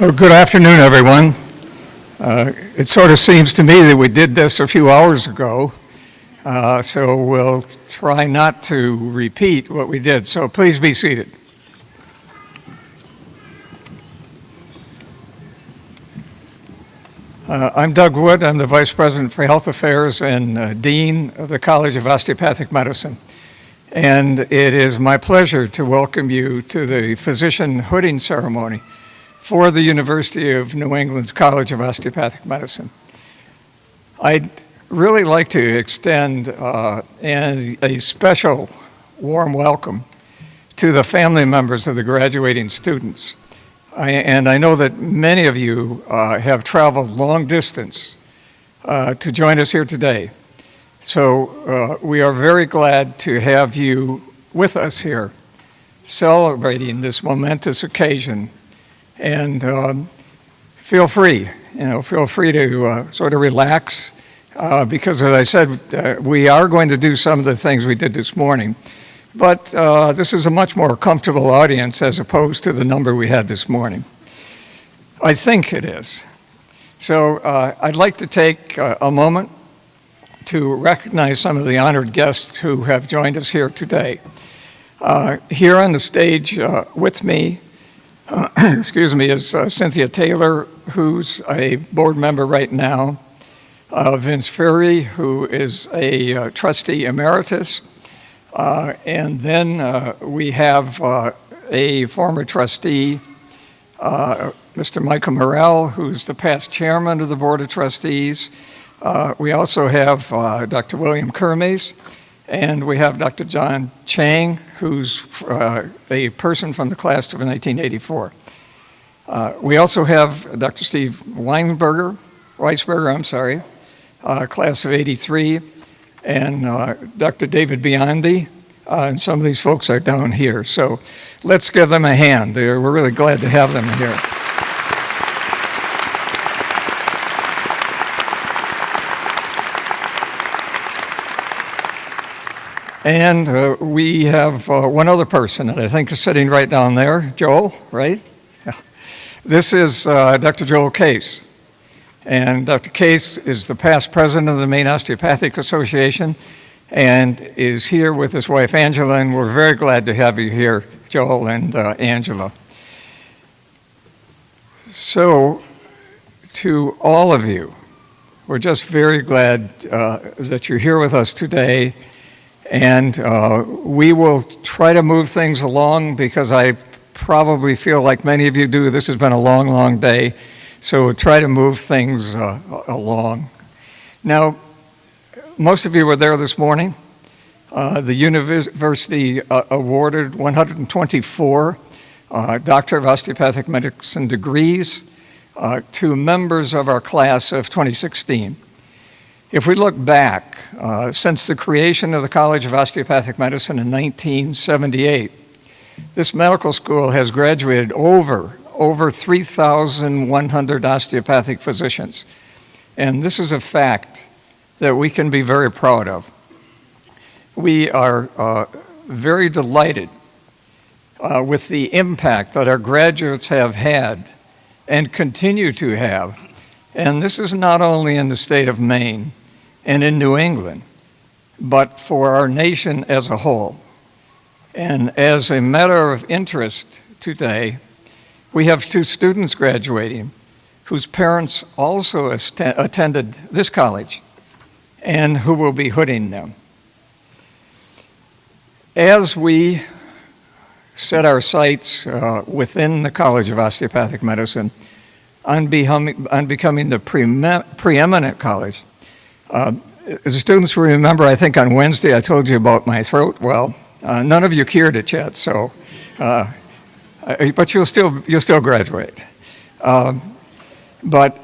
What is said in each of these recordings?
Well, good afternoon, everyone. It sort of seems to me that we did this a few hours ago, so we'll try not to repeat what we did. So please be seated. I'm Doug Wood. I'm the Vice President for Health Affairs and Dean of the College of Osteopathic Medicine. And it is my pleasure to welcome you to the physician hooding ceremony for the University of New England's College of Osteopathic Medicine. I'd really like to extend a special warm welcome to the family members of the graduating students. And I know that many of you have traveled long distance to join us here today. So we are very glad to have you with us here, celebrating this momentous occasion. And feel free to sort of relax, because as I said, we are going to do some of the things we did this morning. But this is a much more comfortable audience as opposed to the number we had this morning. I think it is. So I'd like to take a moment to recognize some of the honored guests who have joined us here today. Here on the stage with me, is Cynthia Taylor, who's a board member right now, Vince Ferry, who is a trustee emeritus, and then we have a former trustee, Mr. Michael Morrell, who's the past chairman of the Board of Trustees. We also have Dr. William Kermes, and we have Dr. John Chang, who's a person from the class of 1984. We also have Dr. Steve Weisberger, class of 83, and Dr. David Biondi, and some of these folks are down here. So let's give them a hand. We're really glad to have them here. And we have one other person that I think is sitting right down there, Joel, right? Yeah. This is Dr. Joel Case. And Dr. Case is the past president of the Maine Osteopathic Association and is here with his wife Angela, and we're very glad to have you here, Joel and Angela. So, to all of you, we're just very glad that you're here with us today, and we will try to move things along because I probably feel like many of you do. This has been a long, long day. So we'll try to move things along. Now, most of you were there this morning. The university awarded 124 Doctor of Osteopathic Medicine degrees to members of our class of 2016. If we look back, since the creation of the College of Osteopathic Medicine in 1978, this medical school has graduated over 3,100 osteopathic physicians. And this is a fact that we can be very proud of. We are very delighted with the impact that our graduates have had and continue to have. And this is not only in the state of Maine and in New England, but for our nation as a whole. And as a matter of interest today, we have 2 students graduating whose parents also attended this college and who will be hooding them. As we set our sights within the College of Osteopathic Medicine on becoming the preeminent college, as students will remember, I think on Wednesday I told you about my throat. Well, none of you cured it yet, so but you'll still graduate. But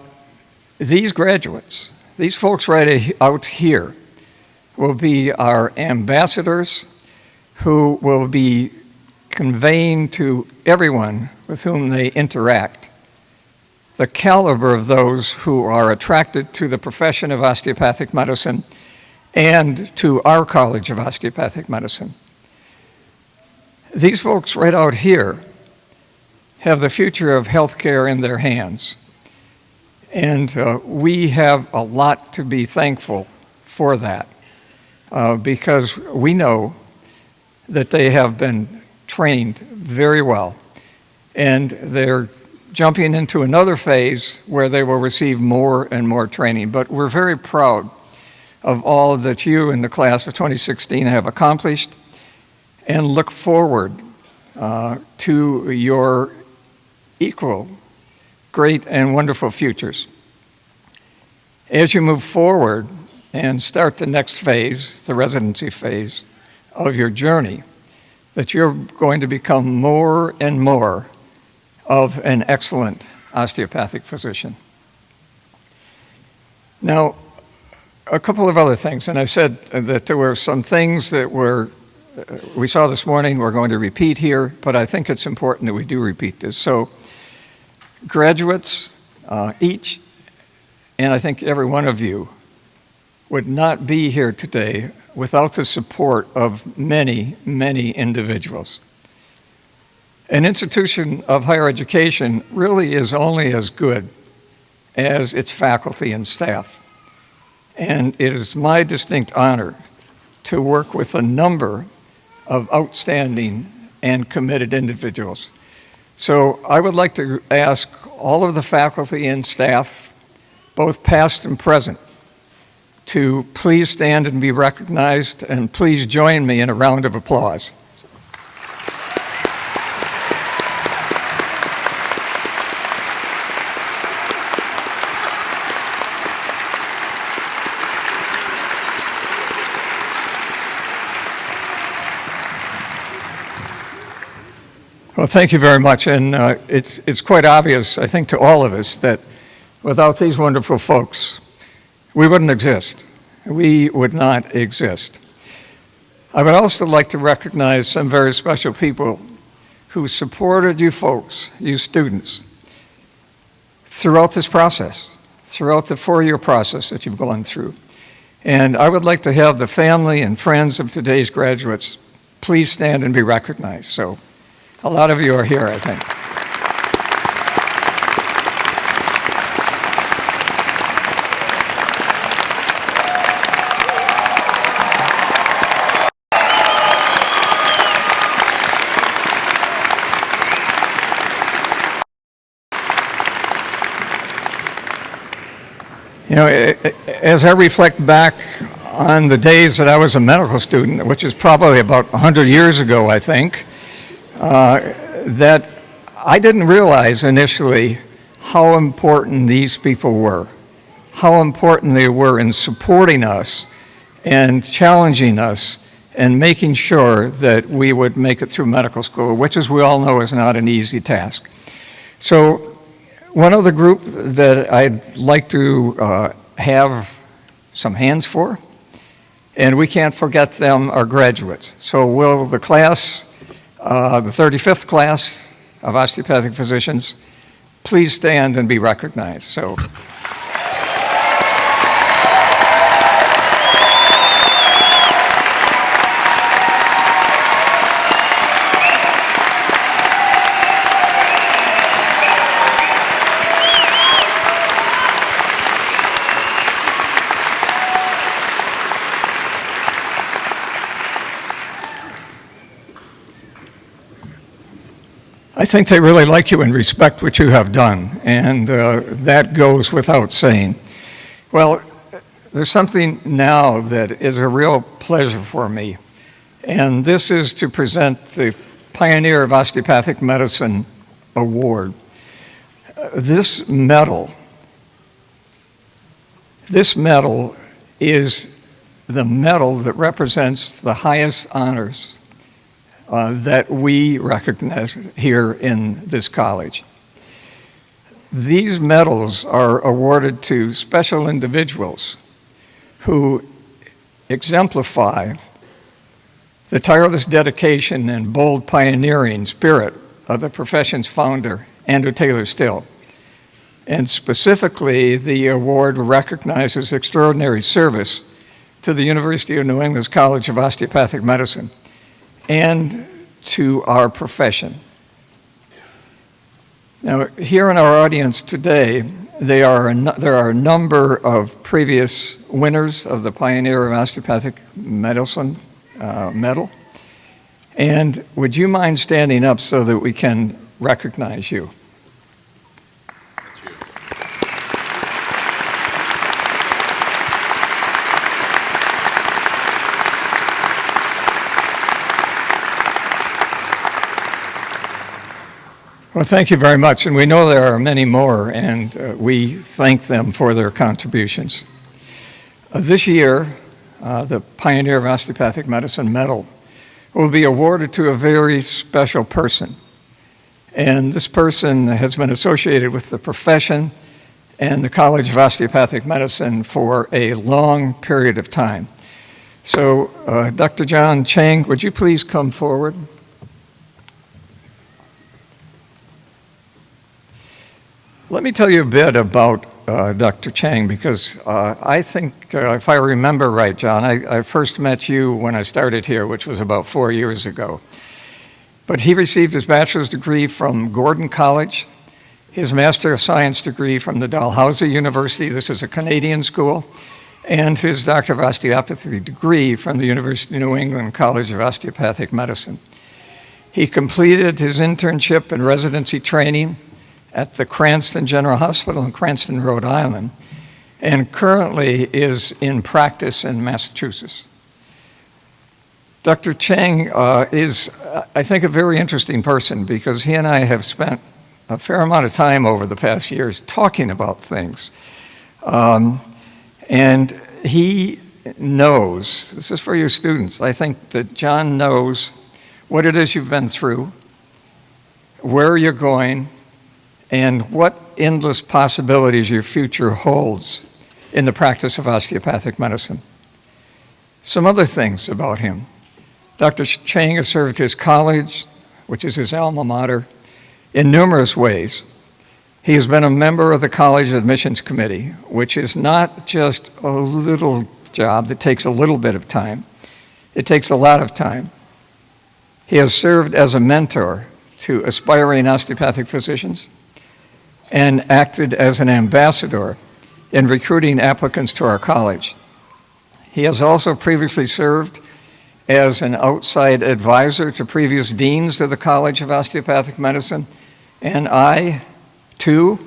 these graduates, these folks right out here, will be our ambassadors who will be conveying to everyone with whom they interact the caliber of those who are attracted to the profession of osteopathic medicine and to our College of Osteopathic Medicine. These folks right out here have the future of healthcare in their hands. And we have a lot to be thankful for that because we know that they have been trained very well and they're jumping into another phase where they will receive more and more training. But we're very proud of all that you in the class of 2016 have accomplished and look forward to your equal, great, and wonderful futures. As you move forward and start the next phase, the residency phase of your journey, that you're going to become more and more of an excellent osteopathic physician. Now, a couple of other things, and I said that there were some things that we saw this morning we're going to repeat here, but I think it's important that we do repeat this. So, graduates, each, and I think every one of you, would not be here today without the support of many, many individuals. An institution of higher education really is only as good as its faculty and staff. And it is my distinct honor to work with a number of outstanding and committed individuals. So I would like to ask all of the faculty and staff, both past and present, to please stand and be recognized, and please join me in a round of applause. Well, thank you very much, and it's quite obvious, I think, to all of us that without these wonderful folks, we wouldn't exist. We would not exist. I would also like to recognize some very special people who supported you folks, you students, throughout this process, throughout the four-year process that you've gone through. And I would like to have the family and friends of today's graduates please stand and be recognized. So a lot of you are here, I think. You know, as I reflect back on the days that I was a medical student, which is probably about 100 years ago, I think, that I didn't realize initially how important these people were, how important they were in supporting us and challenging us and making sure that we would make it through medical school, which, as we all know, is not an easy task. So one other group that I'd like to have some hands for, and we can't forget them, are graduates. So will the class, the 35th class of osteopathic physicians, please stand and be recognized. So. I think they really like you and respect what you have done, and that goes without saying. Well, there's something now that is a real pleasure for me, and this is to present the Pioneer of Osteopathic Medicine Award. This medal is the medal that represents the highest honors that we recognize here in this college. These medals are awarded to special individuals who exemplify the tireless dedication and bold pioneering spirit of the profession's founder, Andrew Taylor Still. And specifically, the award recognizes extraordinary service to the University of New England's College of Osteopathic Medicine and to our profession. Now, here in our audience today, there are a number of previous winners of the Pioneer of Osteopathic Medicine medal. And would you mind standing up so that we can recognize you? Well, thank you very much, and we know there are many more, and we thank them for their contributions. This year, the Pioneer of Osteopathic Medicine Medal will be awarded to a very special person, and this person has been associated with the profession and the College of Osteopathic Medicine for a long period of time. So, Dr. John Chang, would you please come forward? Let me tell you a bit about Dr. Chang, because I think, if I remember right, John, I first met you when I started here, which was about 4 years ago. But he received his bachelor's degree from Gordon College, his Master of Science degree from the Dalhousie University, this is a Canadian school, and his Doctor of Osteopathy degree from the University of New England College of Osteopathic Medicine. He completed his internship and residency training at the Cranston General Hospital in Cranston, Rhode Island, and currently is in practice in Massachusetts. Dr. Chang is, I think, a very interesting person because he and I have spent a fair amount of time over the past years talking about things. And he knows, this is for you students, I think that John knows what it is you've been through, where you're going, and what endless possibilities your future holds in the practice of osteopathic medicine. Some other things about him. Dr. Chang has served his college, which is his alma mater, in numerous ways. He has been a member of the College Admissions Committee, which is not just a little job that takes a little bit of time. It takes a lot of time. He has served as a mentor to aspiring osteopathic physicians and acted as an ambassador in recruiting applicants to our college. He has also previously served as an outside advisor to previous deans of the College of Osteopathic Medicine, and I, too,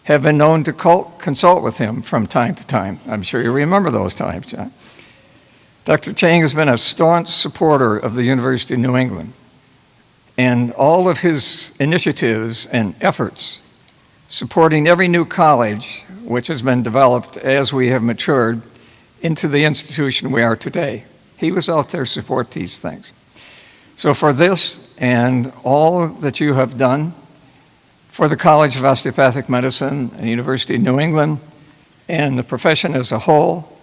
have been known to consult with him from time to time. I'm sure you remember those times, John. Dr. Chang has been a staunch supporter of the University of New England, and all of his initiatives and efforts supporting every new college which has been developed as we have matured into the institution we are today. He was out there to support these things. So for this and all that you have done for the College of Osteopathic Medicine and the University of New England and the profession as a whole,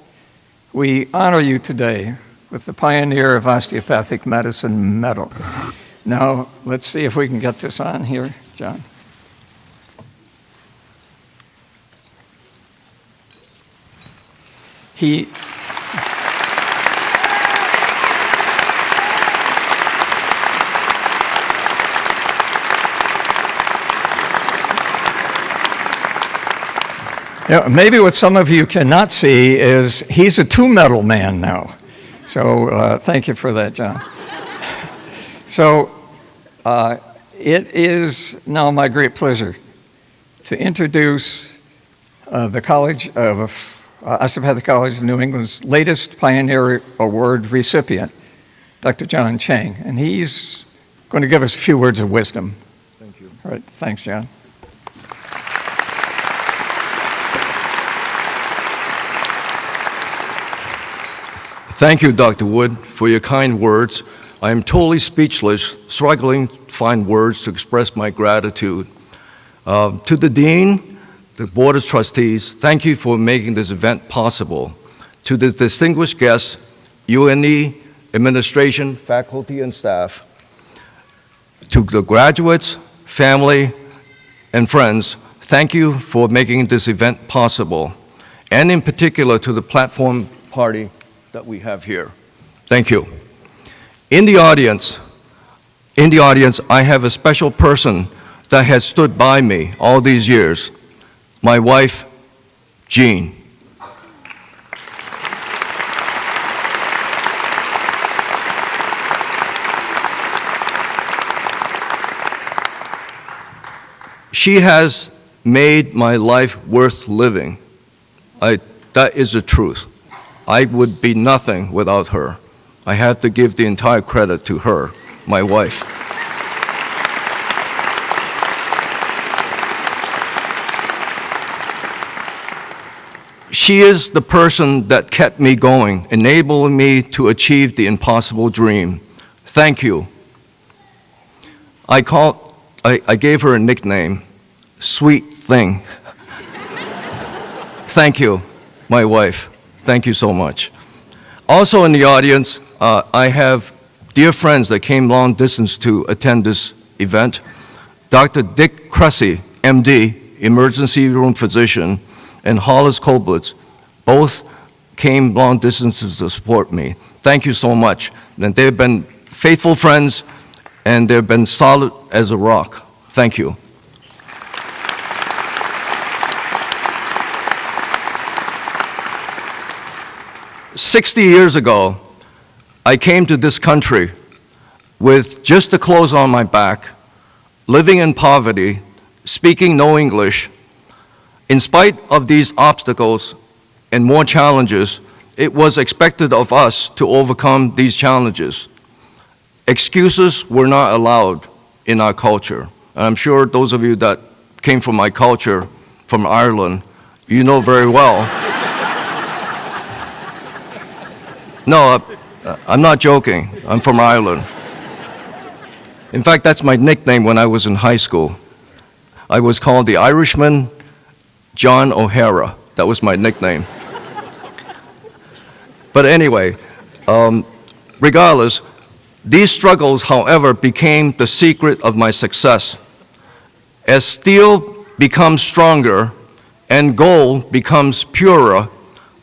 we honor you today with the Pioneer of Osteopathic Medicine Medal. Now, let's see if we can get this on here, John. Yeah, maybe what some of you cannot see is he's a two-medal man now. So thank you for that, John. So it is now my great pleasure to introduce the College of Osteopathic College of New England's latest Pioneer Award recipient, Dr. John Chang, and he's going to give us a few words of wisdom. Thank you. All right, thanks, John. Thank you, Dr. Wood, for your kind words. I am totally speechless, struggling to find words to express my gratitude. To the Dean, the Board of Trustees, thank you for making this event possible. To the distinguished guests, UNE, administration, faculty, and staff, to the graduates, family, and friends, thank you for making this event possible, and in particular to the platform party that we have here. Thank you. In the audience, I have a special person that has stood by me all these years, my wife, Jean. She has made my life worth living. That is the truth. I would be nothing without her. I have to give the entire credit to her, my wife. She is the person that kept me going, enabling me to achieve the impossible dream. Thank you. I gave her a nickname, Sweet Thing. Thank you, my wife. Thank you so much. Also in the audience, I have dear friends that came long distance to attend this event. Dr. Dick Cressy, MD, emergency room physician, and Hollis Koblitz, both came long distances to support me. Thank you so much. And they've been faithful friends, and they've been solid as a rock. Thank you. "60 years ago, I came to this country with just the clothes on my back, living in poverty, speaking no English. In spite of these obstacles and more challenges, it was expected of us to overcome these challenges. Excuses were not allowed in our culture. And I'm sure those of you that came from my culture, from Ireland, you know very well. No, I'm not joking. I'm from Ireland. In fact, that's my nickname when I was in high school. I was called the Irishman John O'Hara. That was my nickname. But anyway, regardless, these struggles, however, became the secret of my success. As steel becomes stronger and gold becomes purer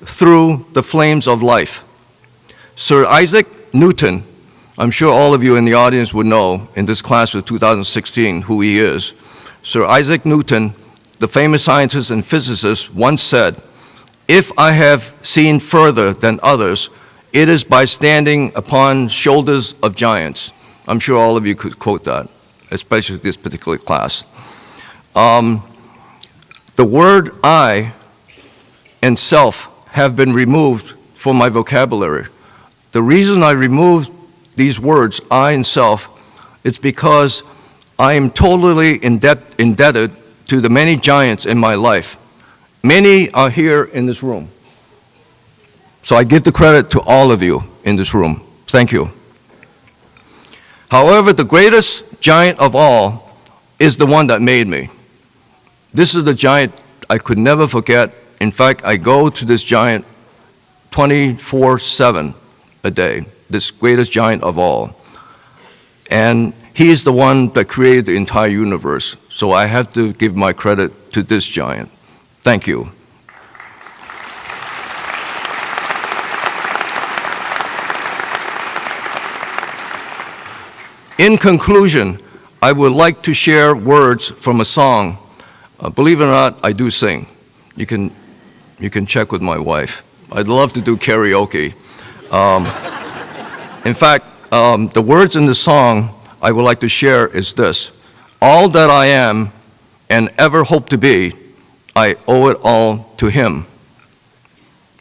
through the flames of life. Sir Isaac Newton, I'm sure all of you in the audience would know in this class of 2016 who he is. Sir Isaac Newton, the famous scientist and physicist, once said, "If I have seen further than others, it is by standing upon shoulders of giants." I'm sure all of you could quote that, especially this particular class. The word I and self have been removed from my vocabulary. The reason I removed these words, I and self, is because I am totally indebted to the many giants in my life. Many are here in this room. So I give the credit to all of you in this room. Thank you. However, the greatest giant of all is the one that made me. This is the giant I could never forget. In fact, I go to this giant 24/7 a day, this greatest giant of all. And he is the one that created the entire universe. So I have to give my credit to this giant. Thank you. In conclusion, I would like to share words from a song. Believe it or not, I do sing. You can check with my wife. I'd love to do karaoke. In fact, the words in the song I would like to share is this: all that I am and ever hope to be, I owe it all to Him,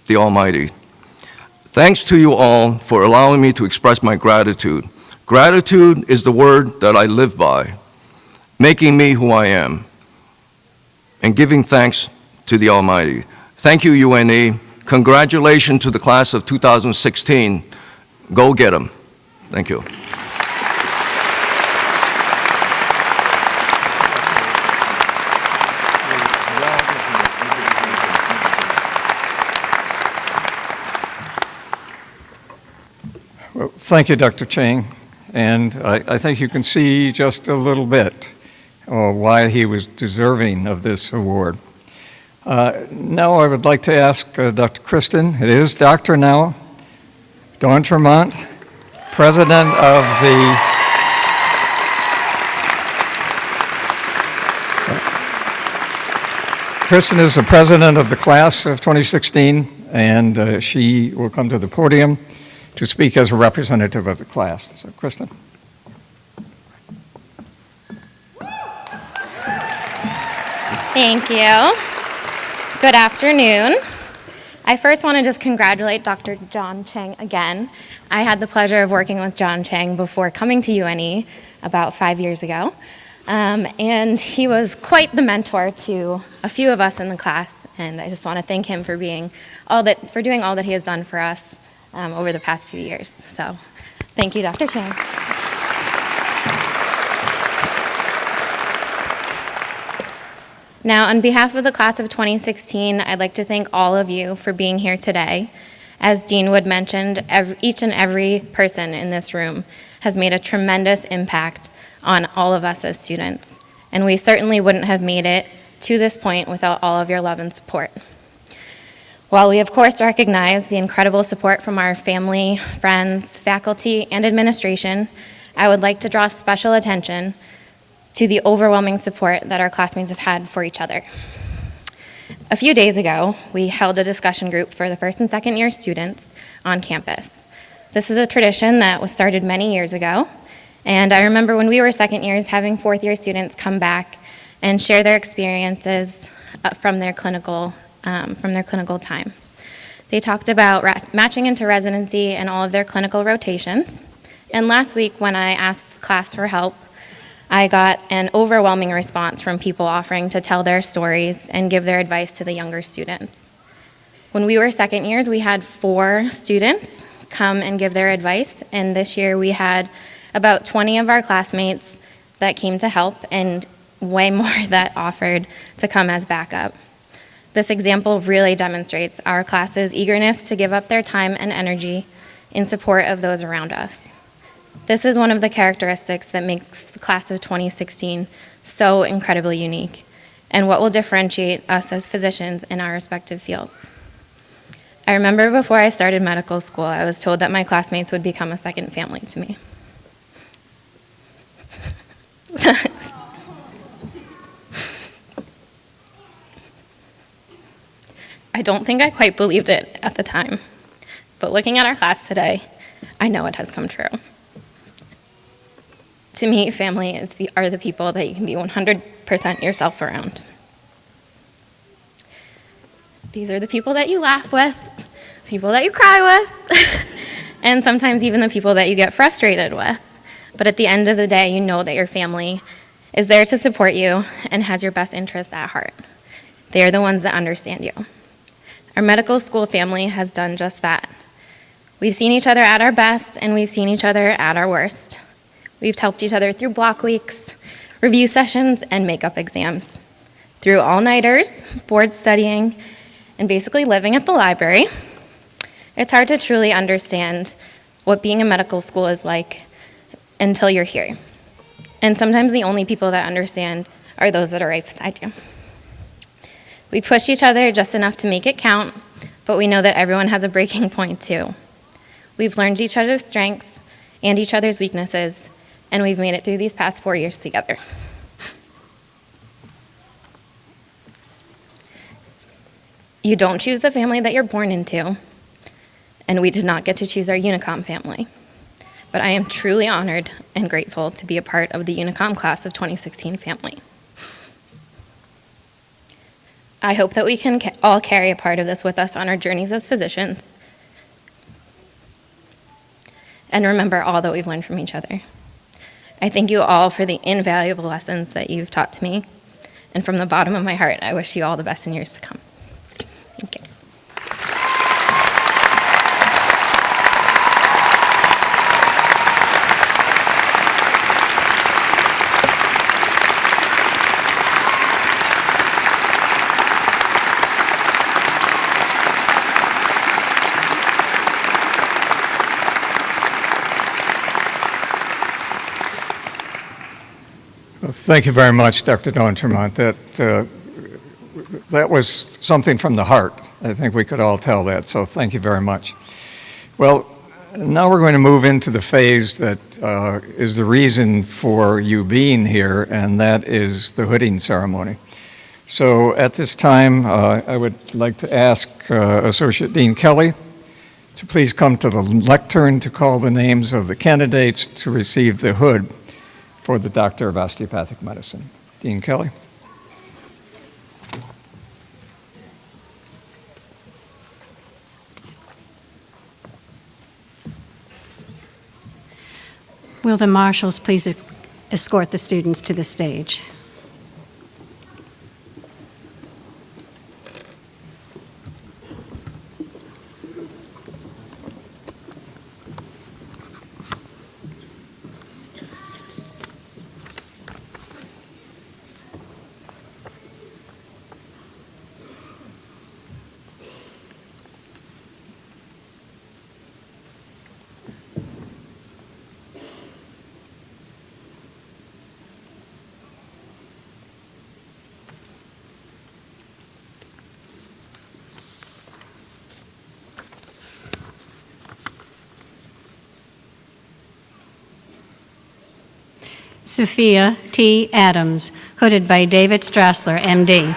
the Almighty. Thanks to you all for allowing me to express my gratitude. Gratitude is the word that I live by, making me who I am, and giving thanks to the Almighty. Thank you, UNE. Congratulations to the class of 2016. Go get them. Thank you. Well, thank you, Dr. Chang. And I think you can see just a little bit why he was deserving of this award. Now I would like to ask Dr. Kristen, it is Dr. now, Dawn Tremont, President of the Kristen is the President of the class of 2016, and she will come to the podium to speak as a representative of the class. So, Kristen. Thank you. Good afternoon. I first want to just congratulate Dr. John Chang again. I had the pleasure of working with John Chang before coming to UNE about 5 years ago. And he was quite the mentor to a few of us in the class. and I just want to thank him for doing all that he has done for us over the past few years. So, thank you, Dr. Chang. Now, on behalf of the class of 2016, I'd like to thank all of you for being here today. As Dean Wood mentioned, each and every person in this room has made a tremendous impact on all of us as students, and we certainly wouldn't have made it to this point without all of your love and support. While we of course recognize the incredible support from our family, friends, faculty, and administration, I would like to draw special attention to the overwhelming support that our classmates have had for each other. A few days ago, we held a discussion group for the first and second year students on campus. This is a tradition that was started many years ago, and I remember when we were second years having fourth year students come back and share their experiences from their clinical time. They talked about matching into residency and all of their clinical rotations, and last week when I asked the class for help, I got an overwhelming response from people offering to tell their stories and give their advice to the younger students. When we were second years, we had 4 students come and give their advice, and this year we had about 20 of our classmates that came to help and way more that offered to come as backup. This example really demonstrates our class's eagerness to give up their time and energy in support of those around us. This is one of the characteristics that makes the class of 2016 so incredibly unique, and what will differentiate us as physicians in our respective fields. I remember before I started medical school, I was told that my classmates would become a second family to me. I don't think I quite believed it at the time, but looking at our class today, I know it has come true. To me, family are the people that you can be 100% yourself around. These are the people that you laugh with, people that you cry with, and sometimes even the people that you get frustrated with. But at the end of the day, you know that your family is there to support you and has your best interests at heart. They are the ones that understand you. Our medical school family has done just that. We've seen each other at our best, and we've seen each other at our worst. We've helped each other through block weeks, review sessions, and makeup exams. Through all-nighters, board studying, and basically living at the library. It's hard to truly understand what being in medical school is like until you're here. And sometimes the only people that understand are those that are right beside you. We push each other just enough to make it count, but we know that everyone has a breaking point too. We've learned each other's strengths and each other's weaknesses, and we've made it through these past 4 years together. You don't choose the family that you're born into, and we did not get to choose our Unicom family. But I am truly honored and grateful to be a part of the Unicom class of 2016 family. I hope that we can all carry a part of this with us on our journeys as physicians, and remember all that we've learned from each other. I thank you all for the invaluable lessons that you've taught to me, and from the bottom of my heart, I wish you all the best in years to come. Thank you. Thank you very much, Dr. Dawn Tremont. That was something from the heart. I think we could all tell that, so thank you very much. Well, now we're going to move into the phase that is the reason for you being here, and that is the hooding ceremony. So at this time, I would like to ask Associate Dean Kelly to please come to the lectern to call the names of the candidates to receive the hood for the Doctor of Osteopathic Medicine. Dean Kelly. Will the marshals please escort the students to the stage? Sophia T. Adams, hooded by David Strassler, MD.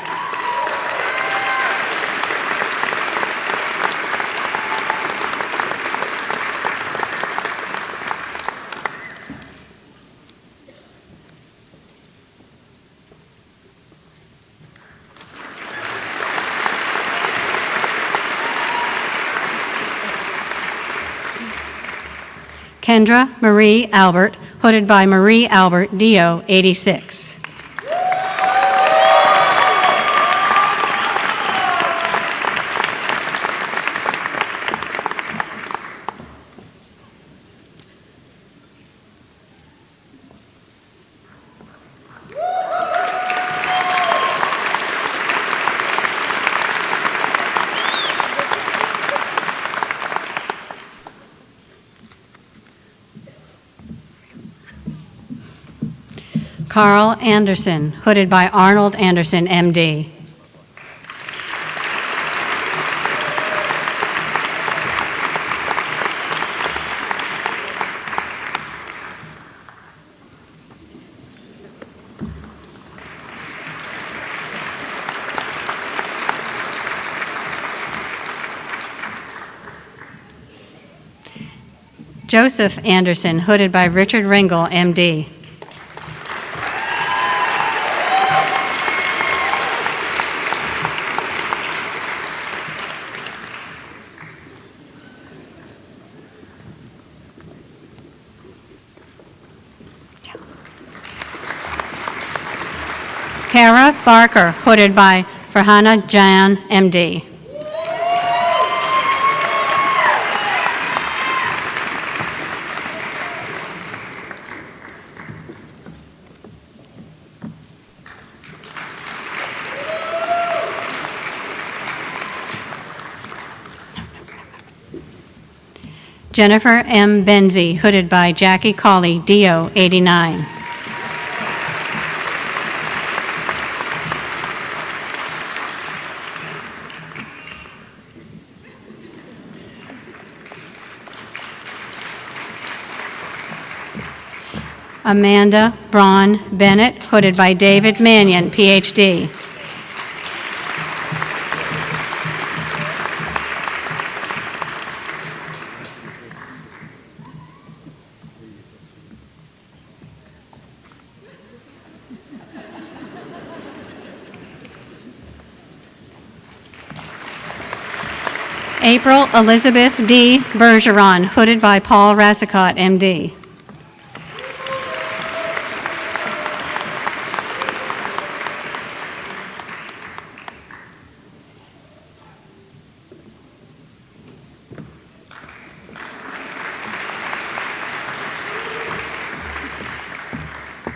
Kendra Marie Albert, hooded by Marie Albert, DO 86. Carl Anderson, hooded by Arnold Anderson, MD. Joseph Anderson, hooded by Richard Ringel, MD. Kara Barker, hooded by Farhana Jan, MD. Jennifer M. Benzie, hooded by Jackie Colley, DO 89. Amanda Braun Bennett, hooded by David Mannion, PhD. April Elizabeth D. Bergeron, hooded by Paul Rassicott, MD.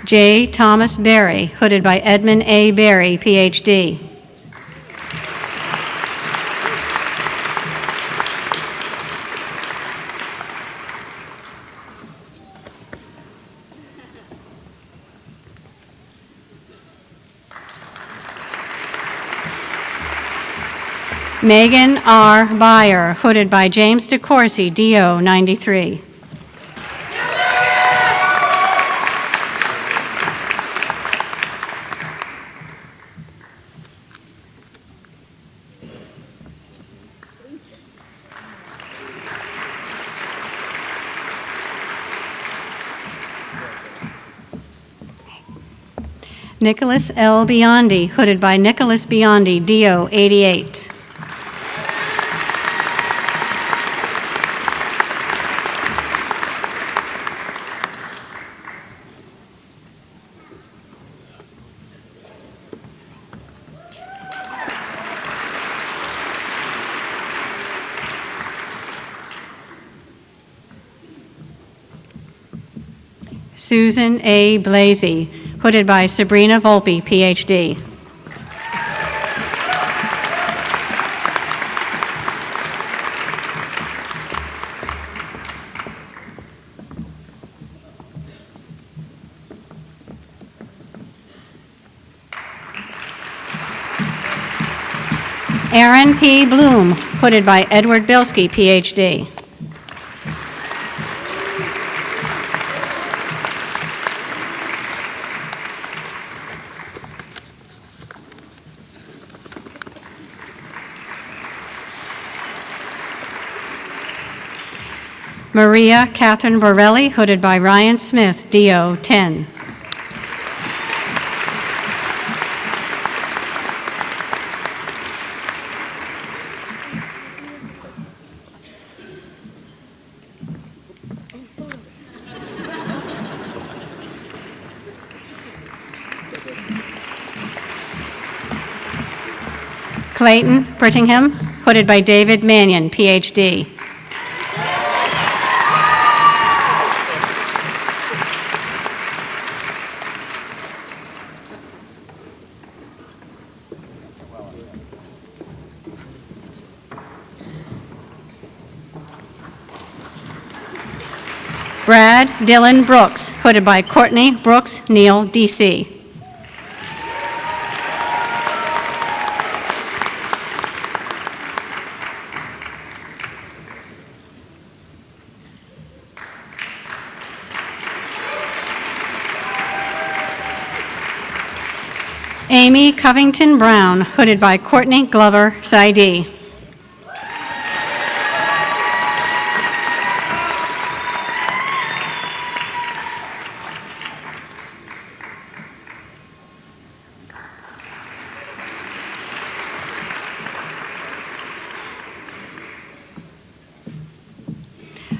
J. Thomas Berry, hooded by Edmund A. Berry, PhD. Megan R. Byer, hooded by James DeCourcy, DO 93. Nicholas L. Biondi, hooded by Nicholas Biondi, DO 88. Susan A. Blasey, hooded by Sabrina Volpe, PhD. Aaron P. Bloom, hooded by Edward Bilski, PhD. Maria Catherine Borelli, hooded by Ryan Smith, DO 10. Clayton Brittingham, hooded by David Mannion, PhD. Brad Dylan Brooks, hooded by Courtney Brooks Neal, DC. Amy Covington Brown, hooded by Courtney Glover, PsyD.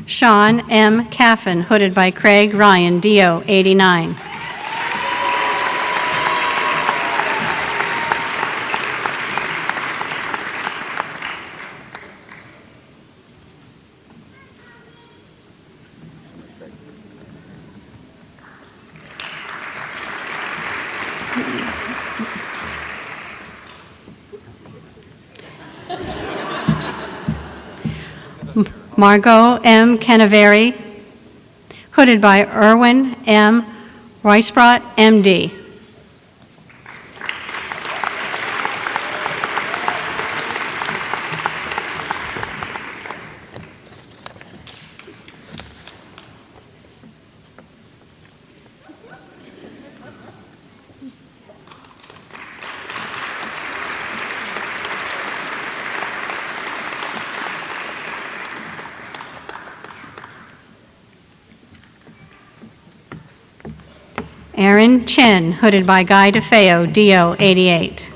Sean M. Caffin, hooded by Craig Ryan, DO 89. Margot M. Canaveri, hooded by Erwin M. Weisbrot, MD. Aaron Chen, hooded by Guy DeFeo, DO 88.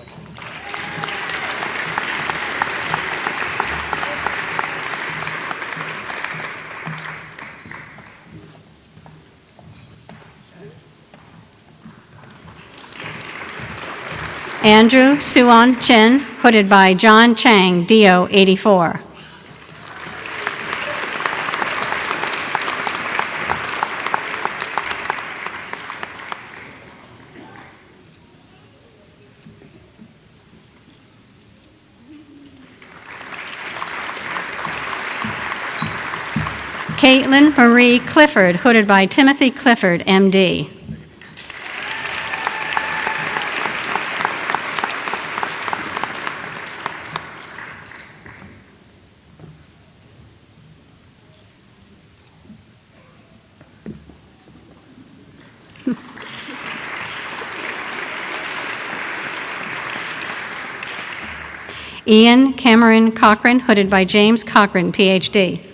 Andrew Suan Chen, hooded by John Chang, DO 84. Caitlin Marie Clifford, hooded by Timothy Clifford, MD. Ian Cameron Cochran, hooded by James Cochran, PhD.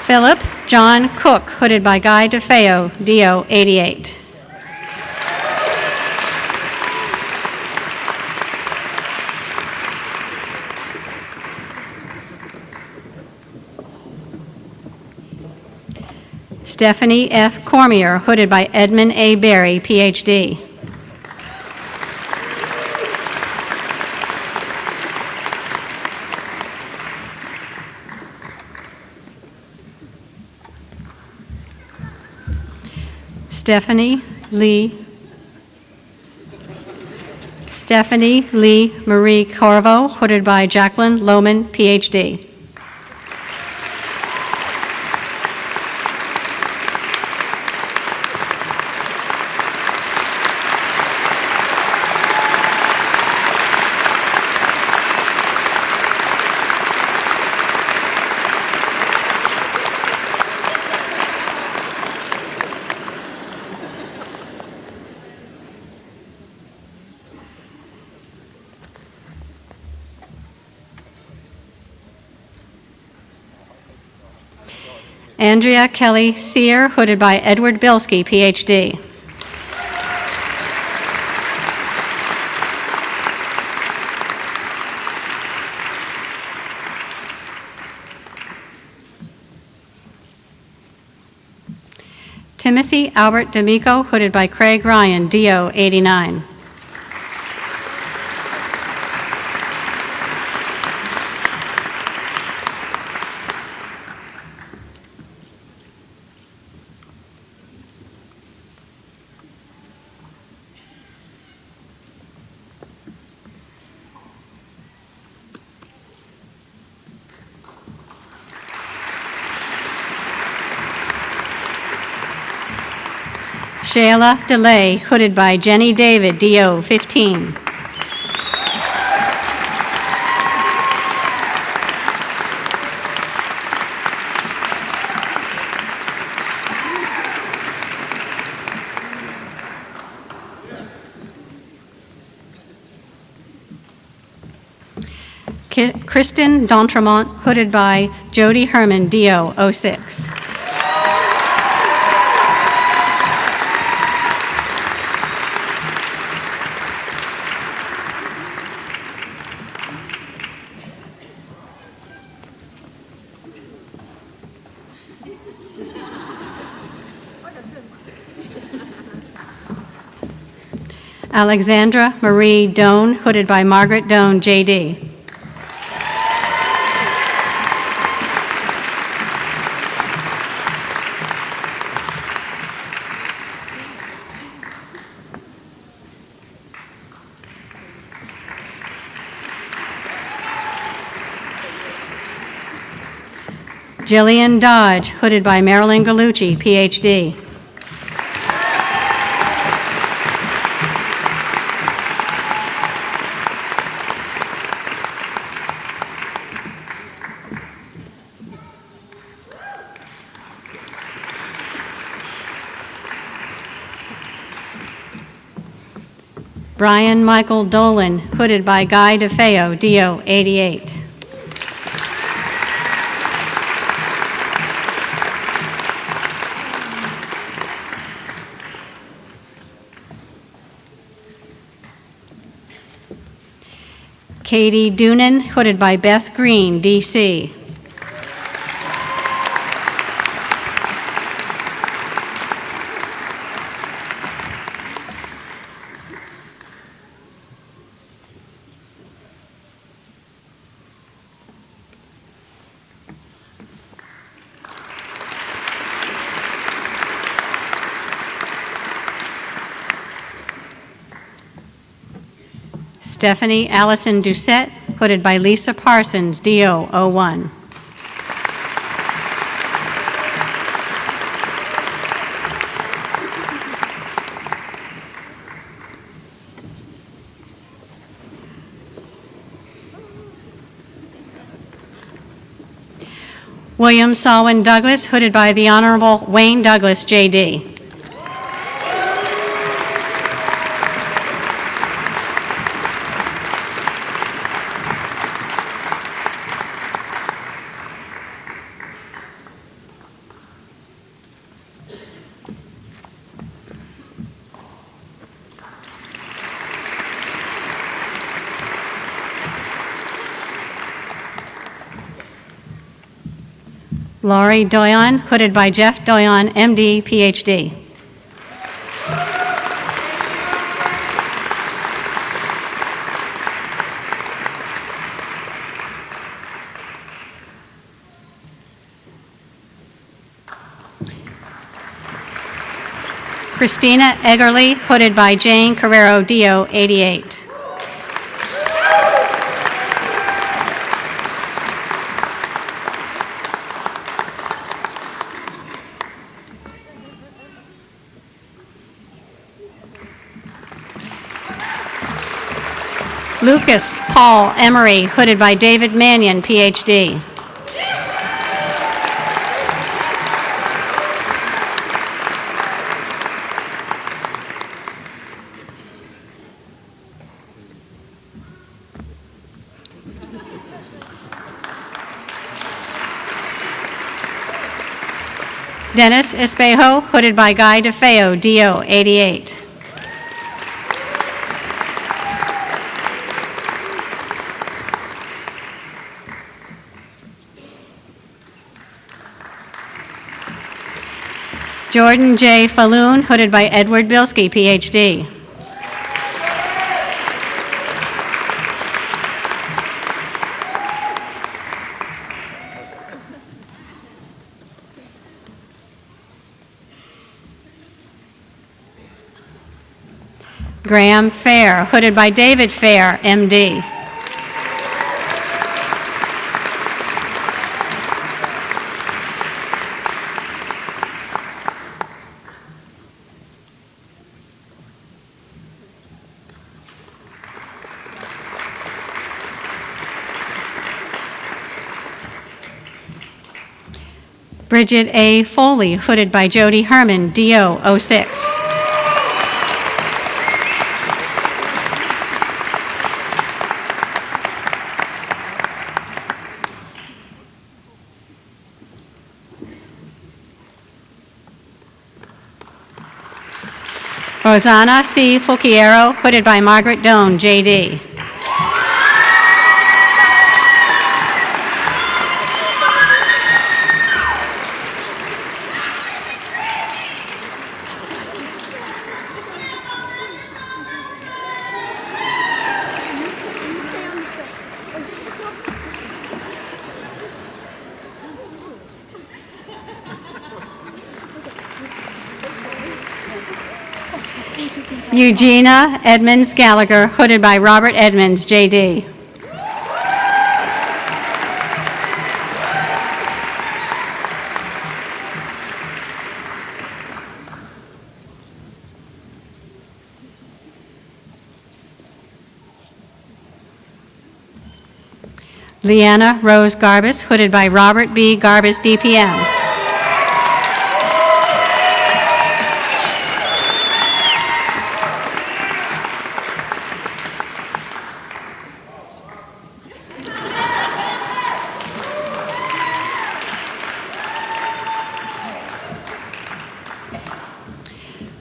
Philip John Cook, hooded by Guy DeFeo, DO 88. Stephanie F. Cormier, hooded by Edmund A. Berry, PhD. Stephanie Lee Marie Corvo, hooded by Jacqueline Lohman, PhD. Andrea Kelly Sear, hooded by Edward Bilski, Ph.D. Timothy Albert D'Amico, hooded by Craig Ryan, D.O. 89. Shayla DeLay, hooded by Jenny David, D.O. 15. Kristen D'Entremont, hooded by Jody Herman, D.O. 06. Alexandra Marie Doan, hooded by Margaret Doan, J.D. Jillian Dodge, hooded by Marilyn Gallucci, Ph.D. Brian Michael Dolan, hooded by Guy DeFeo, D.O. 88. Katie Doonan, hooded by Beth Green, D.C. Stephanie Allison Doucette, hooded by Lisa Parsons, D.O. 01. William Salwin Douglas, hooded by the Honorable Wayne Douglas, J.D. Laurie Doyon, hooded by Jeff Doyon, MD, PhD. Christina Eggerly, hooded by Jane Carrero, DO 88. Lucas Paul Emery, hooded by David Mannion, PhD. Dennis Espejo, hooded by Guy DeFeo, DO 88. Jordan J. Falloon, hooded by Edward Bilski, Ph.D. Graham Fair, hooded by David Fair, M.D. Bridget A. Foley, hooded by Jody Herman, DO 06. Rosanna C. Fulciero, hooded by Margaret Doan, J.D. Eugenia Edmonds Gallagher, hooded by Robert Edmonds, J.D. Leanna Rose Garbus, hooded by Robert B. Garbus, DPM.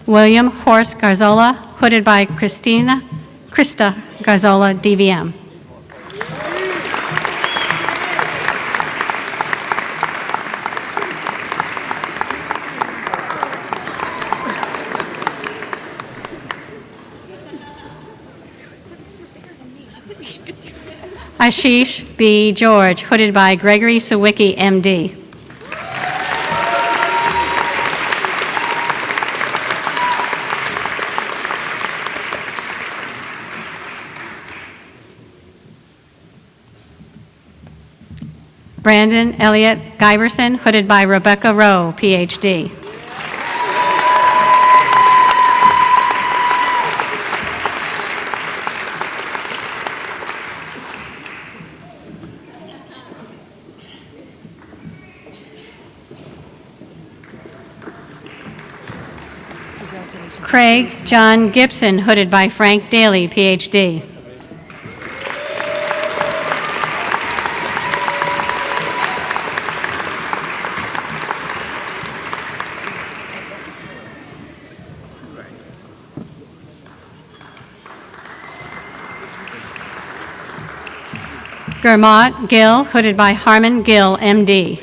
William Horst Garzola, hooded by Krista Garzola, DVM. Ashish B. George, hooded by Gregory Sawicki, MD. Brandon Elliott Giberson, hooded by Rebecca Rowe, Ph.D. Craig John Gibson, hooded by Frank Daly, Ph.D. Gurmot Gill, hooded by Harmon Gill, M.D.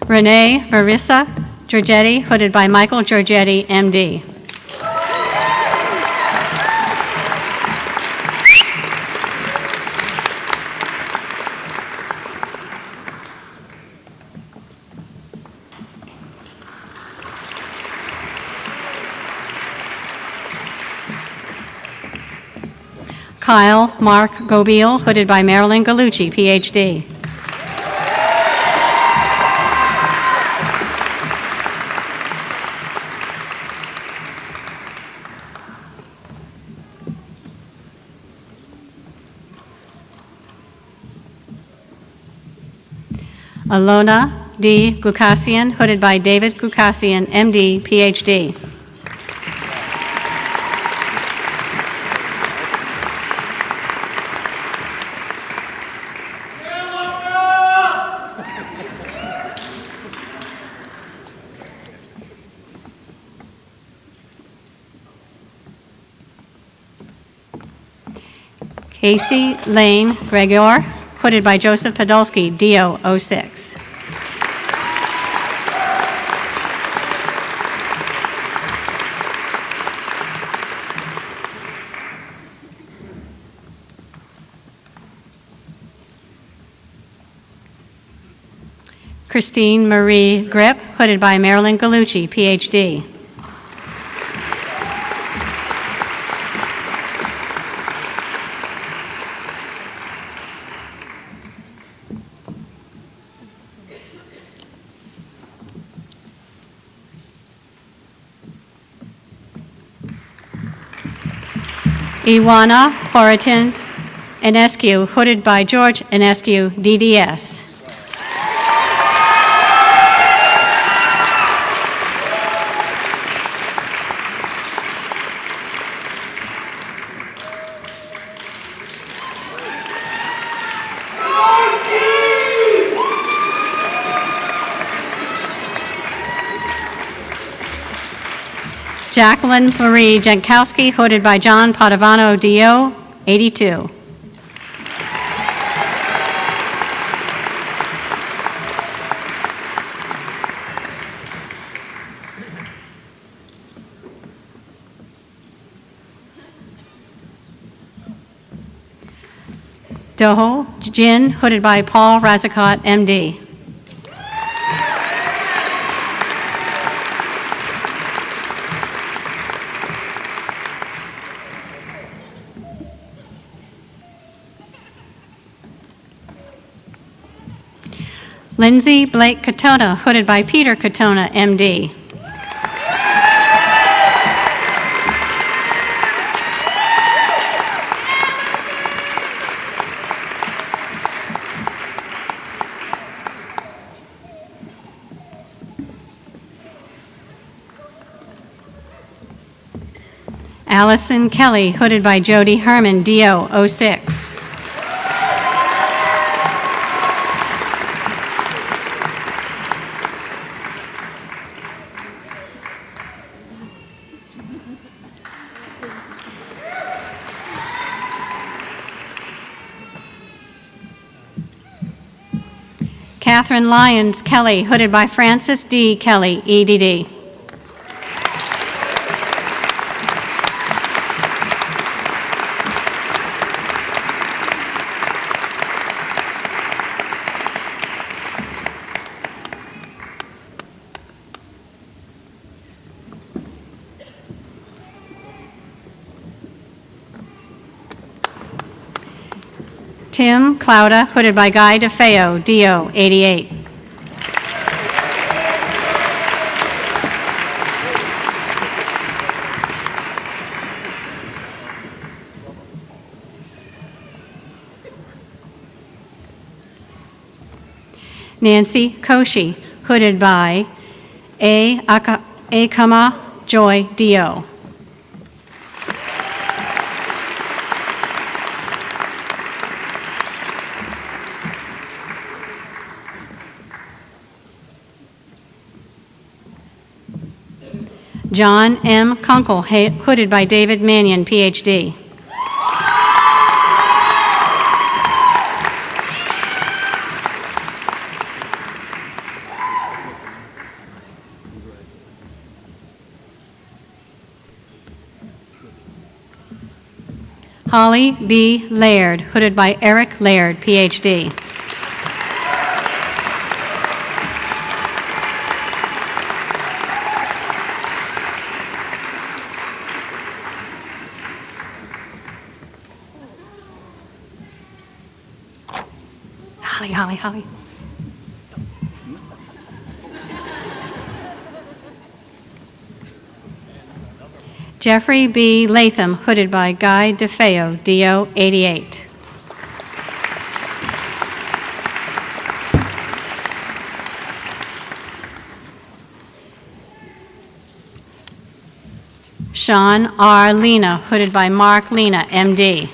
Renee Marissa Giorgetti, hooded by Michael Giorgetti, M.D. Kyle Mark Gobiel, hooded by Marilyn Gallucci, Ph.D. Alona D. Gukasian, hooded by David Gukasian, MD, PhD. Casey Lane Gregor, hooded by Joseph Podolsky, DO 06. Christine Marie Grip, hooded by Marilyn Gallucci, PhD. Iwana Horiton Enescu, hooded by George Enescu, DDS. Jacqueline Marie Jankowski, hooded by John Padovano, DO 82. Doho Jin, hooded by Paul Razakot, MD. Lindsay Blake Katona, hooded by Peter Katona, MD. Allison Kelly, hooded by Jody Herman, DO 06. Catherine Lyons Kelly, hooded by Francis D. Kelly, EDD. Tim Clauda, hooded by Guy DeFeo, DO 88. Nancy Koshi, hooded by Akama Joy, DO. John M. Kunkel, hooded by David Mannion, PhD. Holly B. Laird, hooded by Eric Laird, PhD. Holly. Jeffrey B. Latham, hooded by Guy DeFeo, DO 88. Sean R. Lena, hooded by Mark Lena, MD.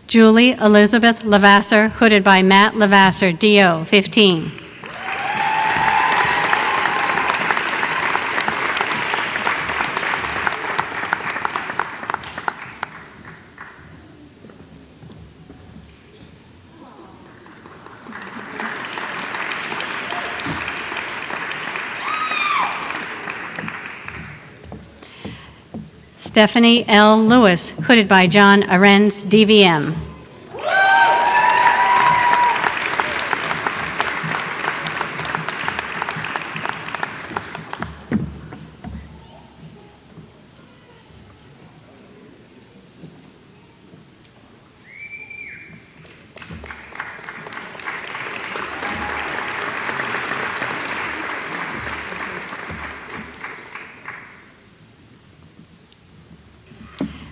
Julie Elizabeth Lavasser, hooded by Matt Lavasser, DO, 15. Stephanie L. Lewis, hooded by John Arends, DVM.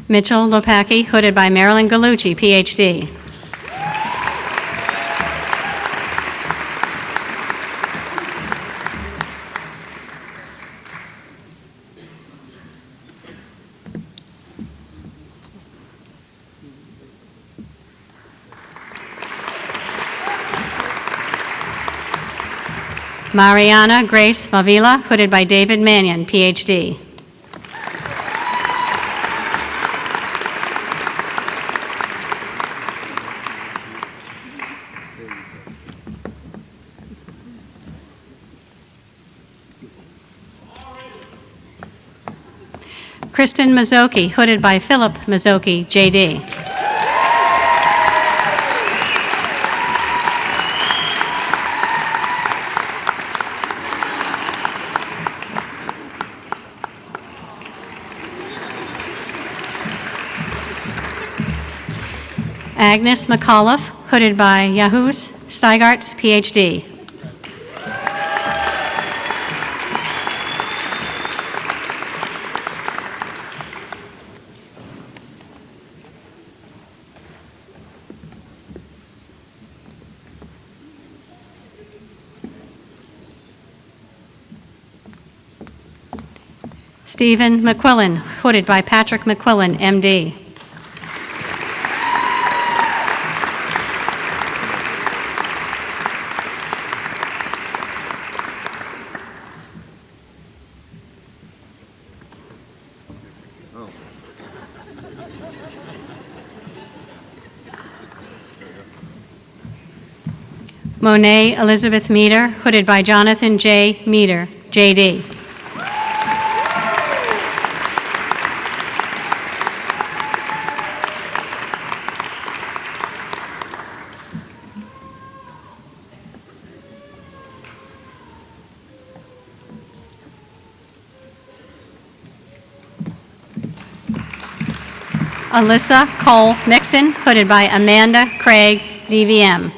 Mitchell Lopacki, hooded by Marilyn Gallucci, PhD. Mariana Grace Mavila, hooded by David Mannion, PhD. Kristen Mazzocchi, hooded by Philip Mazzocchi, JD. Agnes McAuliffe, hooded by Yahoo's Steigarts, PhD. Stephen McQuillan, hooded by Patrick McQuillan, MD. Monet Elizabeth Meter, hooded by Jonathan J. Meter, JD. Alyssa Cole Mixon, hooded by Amanda Craig, DVM.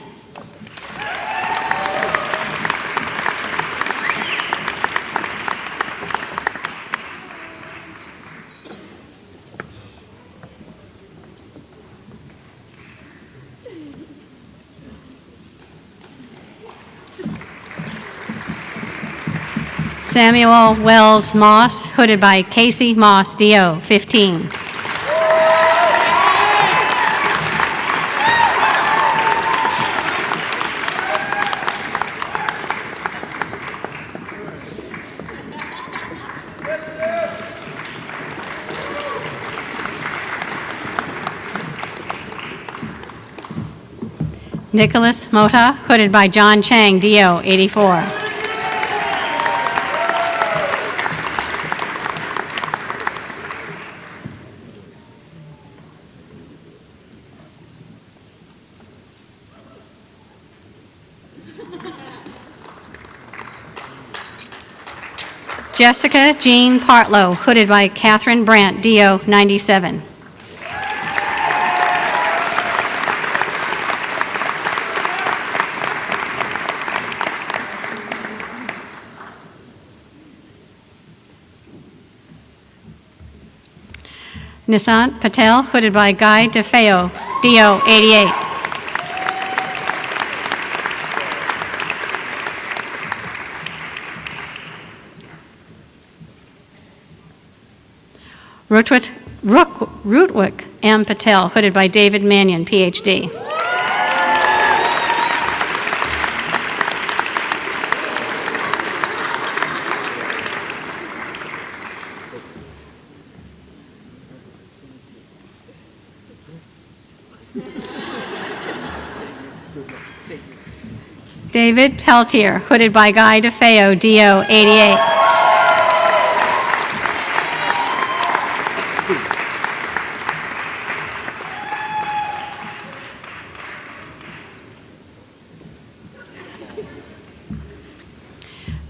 Samuel Wells Moss, hooded by Casey Moss, DO, 15. Nicholas Mota, hooded by John Chang, DO, 84. Jessica Jean Partlow, hooded by Catherine Brandt, DO, 97. Nisant Patel, hooded by Guy DeFeo, DO 88. Rootwick M. Patel, hooded by David Mannion, PhD. David Peltier, hooded by Guy DeFeo, DO 88.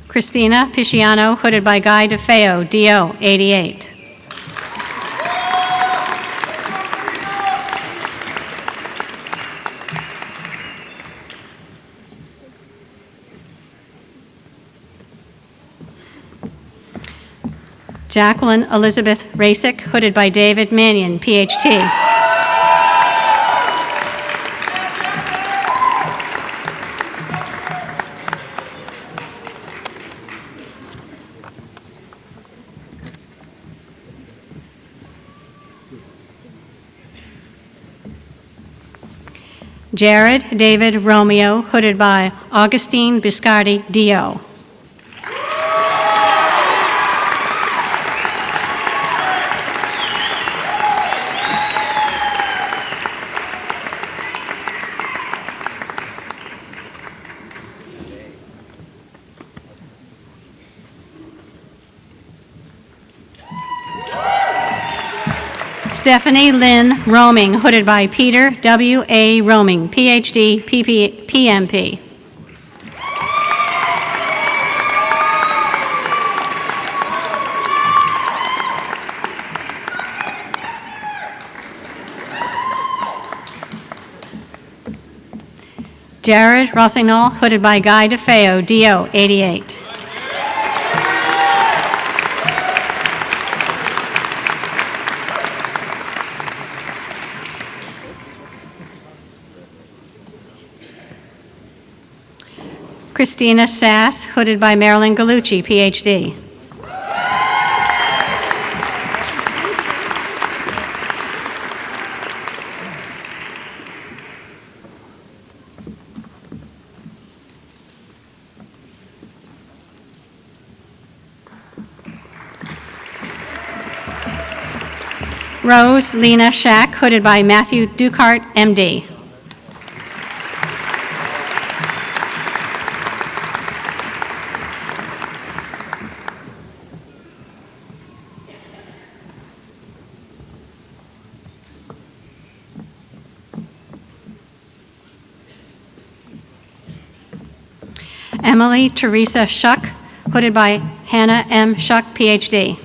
Christina Pisciano, hooded by Guy DeFeo, DO 88. Jacqueline Elizabeth Rasick, hooded by David Mannion, PhD. Jared David Romeo, hooded by Augustine Biscardi, DO. Stephanie Lynn Roaming, hooded by Peter W. A. Roaming, PhD, PMP. Jared Rossignol, hooded by Guy DeFeo, DO 88. Christina Sass, hooded by Marilyn Gallucci, PhD. Rose Lena Shack, hooded by Matthew Ducart, MD. Emily Teresa Shuck, hooded by Hannah M. Shuck, PhD.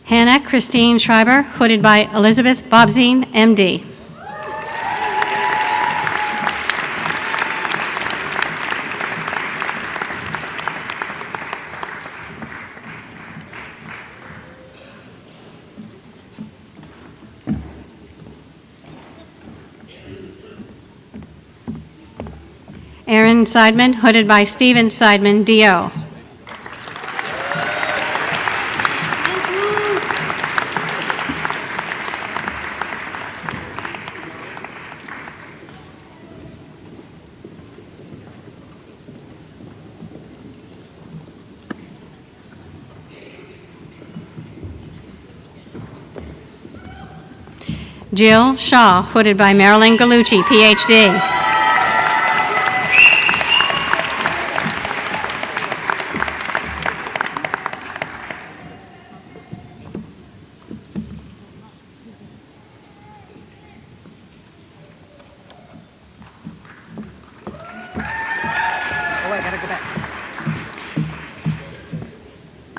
Hannah Christine Schreiber, hooded by Elizabeth Bobzine, MD. Aaron Seidman, hooded by Stephen Seidman, DO. Jill Shaw, hooded by Marilyn Gallucci, PhD.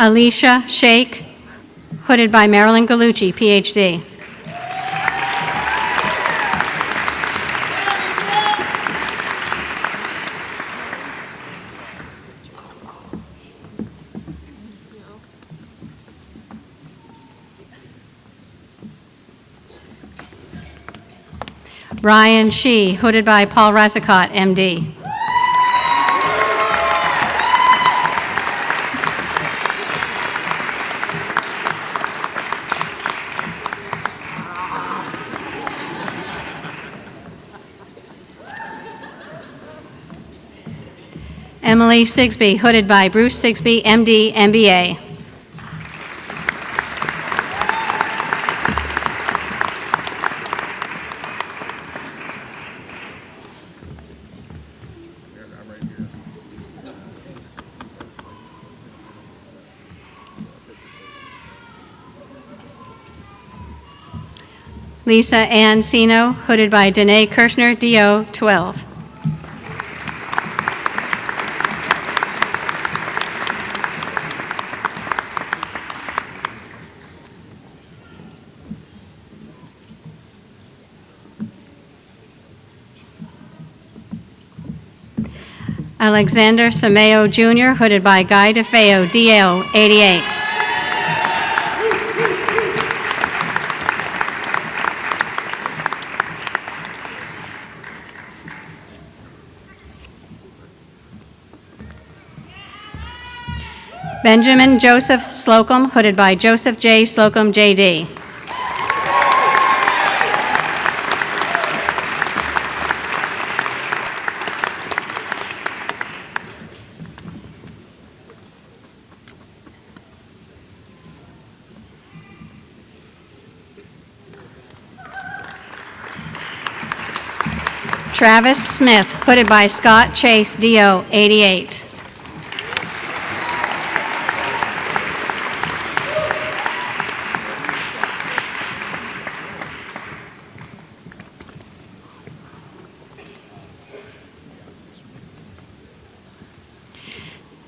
Alicia Sheikh, hooded by Marilyn Gallucci, Ph.D. Ryan Shee, hooded by Paul Razzacott, M.D. Emily Sigsby, hooded by Bruce Sigsby, M.D., MBA. Lisa Ann Sino, hooded by Danae Kirshner, DO 12. Alexander Sameo Jr., hooded by Guy DeFeo, DO 88. Benjamin Joseph Slocum, hooded by Joseph J. Slocum, J.D. Travis Smith, hooded by Scott Chase, DO 88.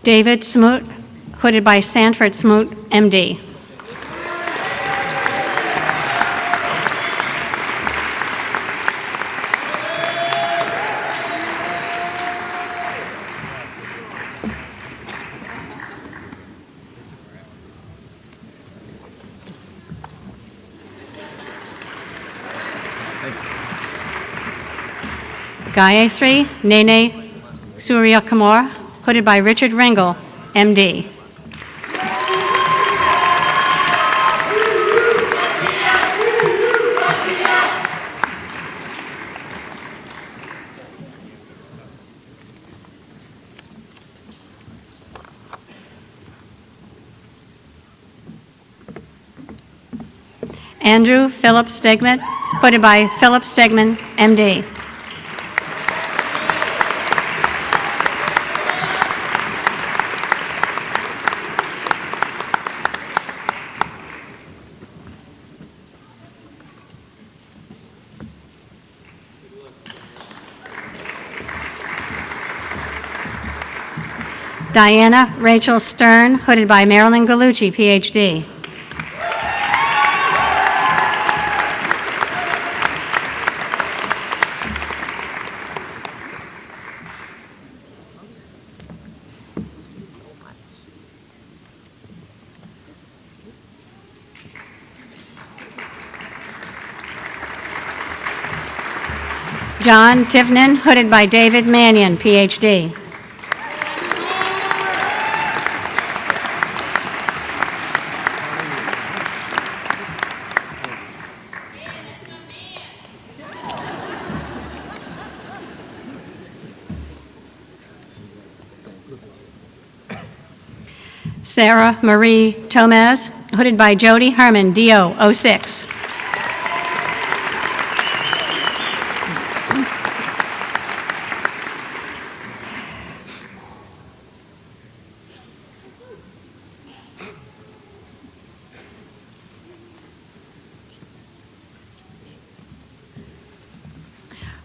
David Smoot, hooded by Sanford Smoot, MD. Gayatri Nene Suryakumar, hooded by Richard Ringel, MD. Andrew Philip Stegman, hooded by Philip Stegman, MD. Diana Rachel Stern, hooded by Marilyn Gallucci, Ph.D. John Tivnan, hooded by David Mannion, Ph.D. Sarah Marie Tomez, hooded by Jody Herman, DO 06.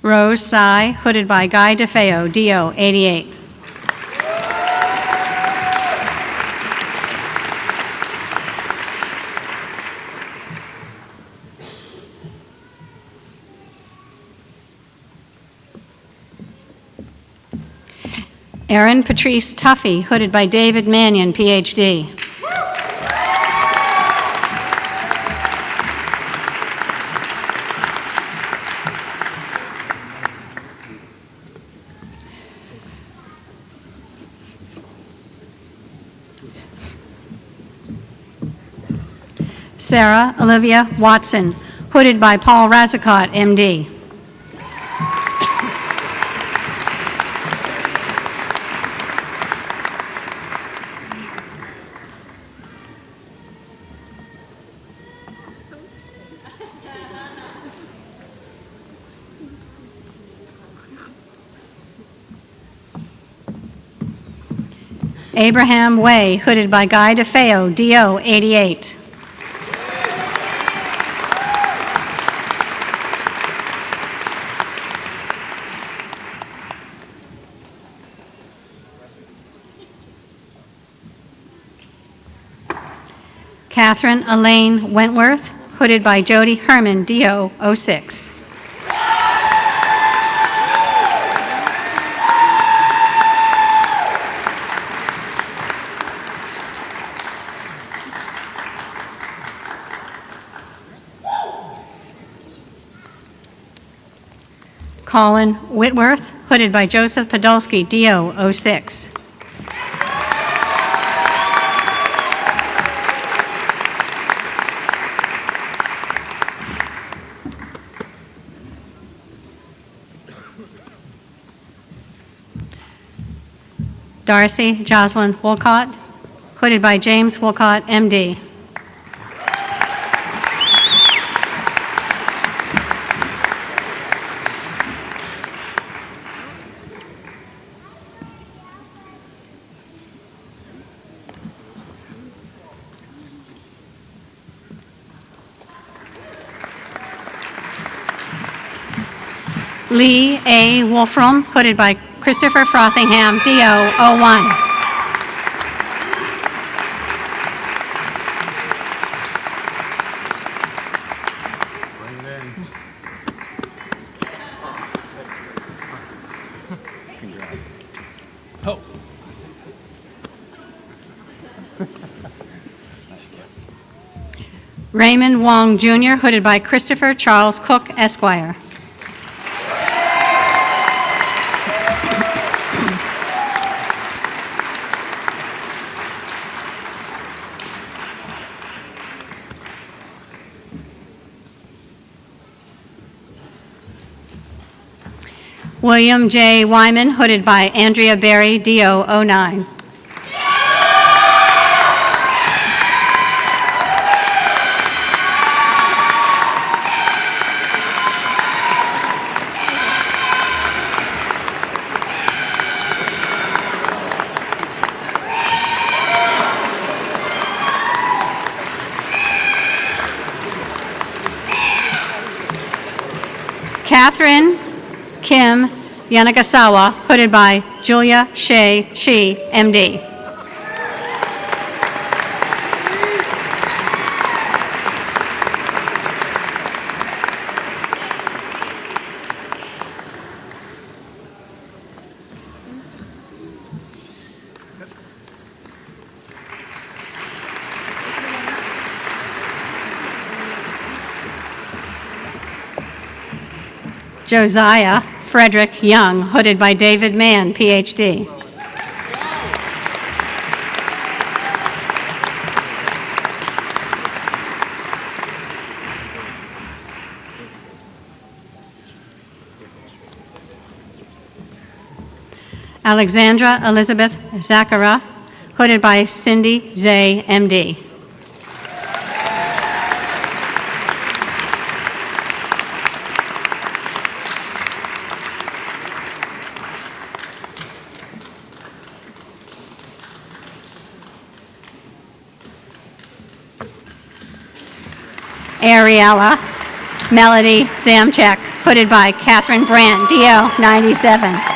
Rose Tsai, hooded by Guy DeFeo, DO 88. Erin Patrice Tuffy, hooded by David Mannion, Ph.D. Sarah Olivia Watson, hooded by Paul Razzacott, M.D. Abraham Way, hooded by Guy DeFeo, D.O., 88. Catherine Elaine Wentworth, hooded by Jody Herman, D.O., 06. Colin Whitworth, hooded by Joseph Podolsky, D.O., 06. Darcy Jocelyn Wolcott, hooded by James Wolcott, M.D. Lee A. Wolfram, hooded by Christopher Frothingham, D.O., 01. Raymond Wong, Jr., hooded by Christopher Charles Cook, Esquire. William J. Wyman, hooded by Andrea Berry, D.O., 09. Catherine Kim Yanagasawa, hooded by Julia Shea Shi, M.D. Josiah Frederick Young, hooded by David Mann, Ph.D. Alexandra Elizabeth Zachara, hooded by Cindy Zay, M.D. Ariella Melody Zamchek, hooded by Catherine Brandt, D.O., 97.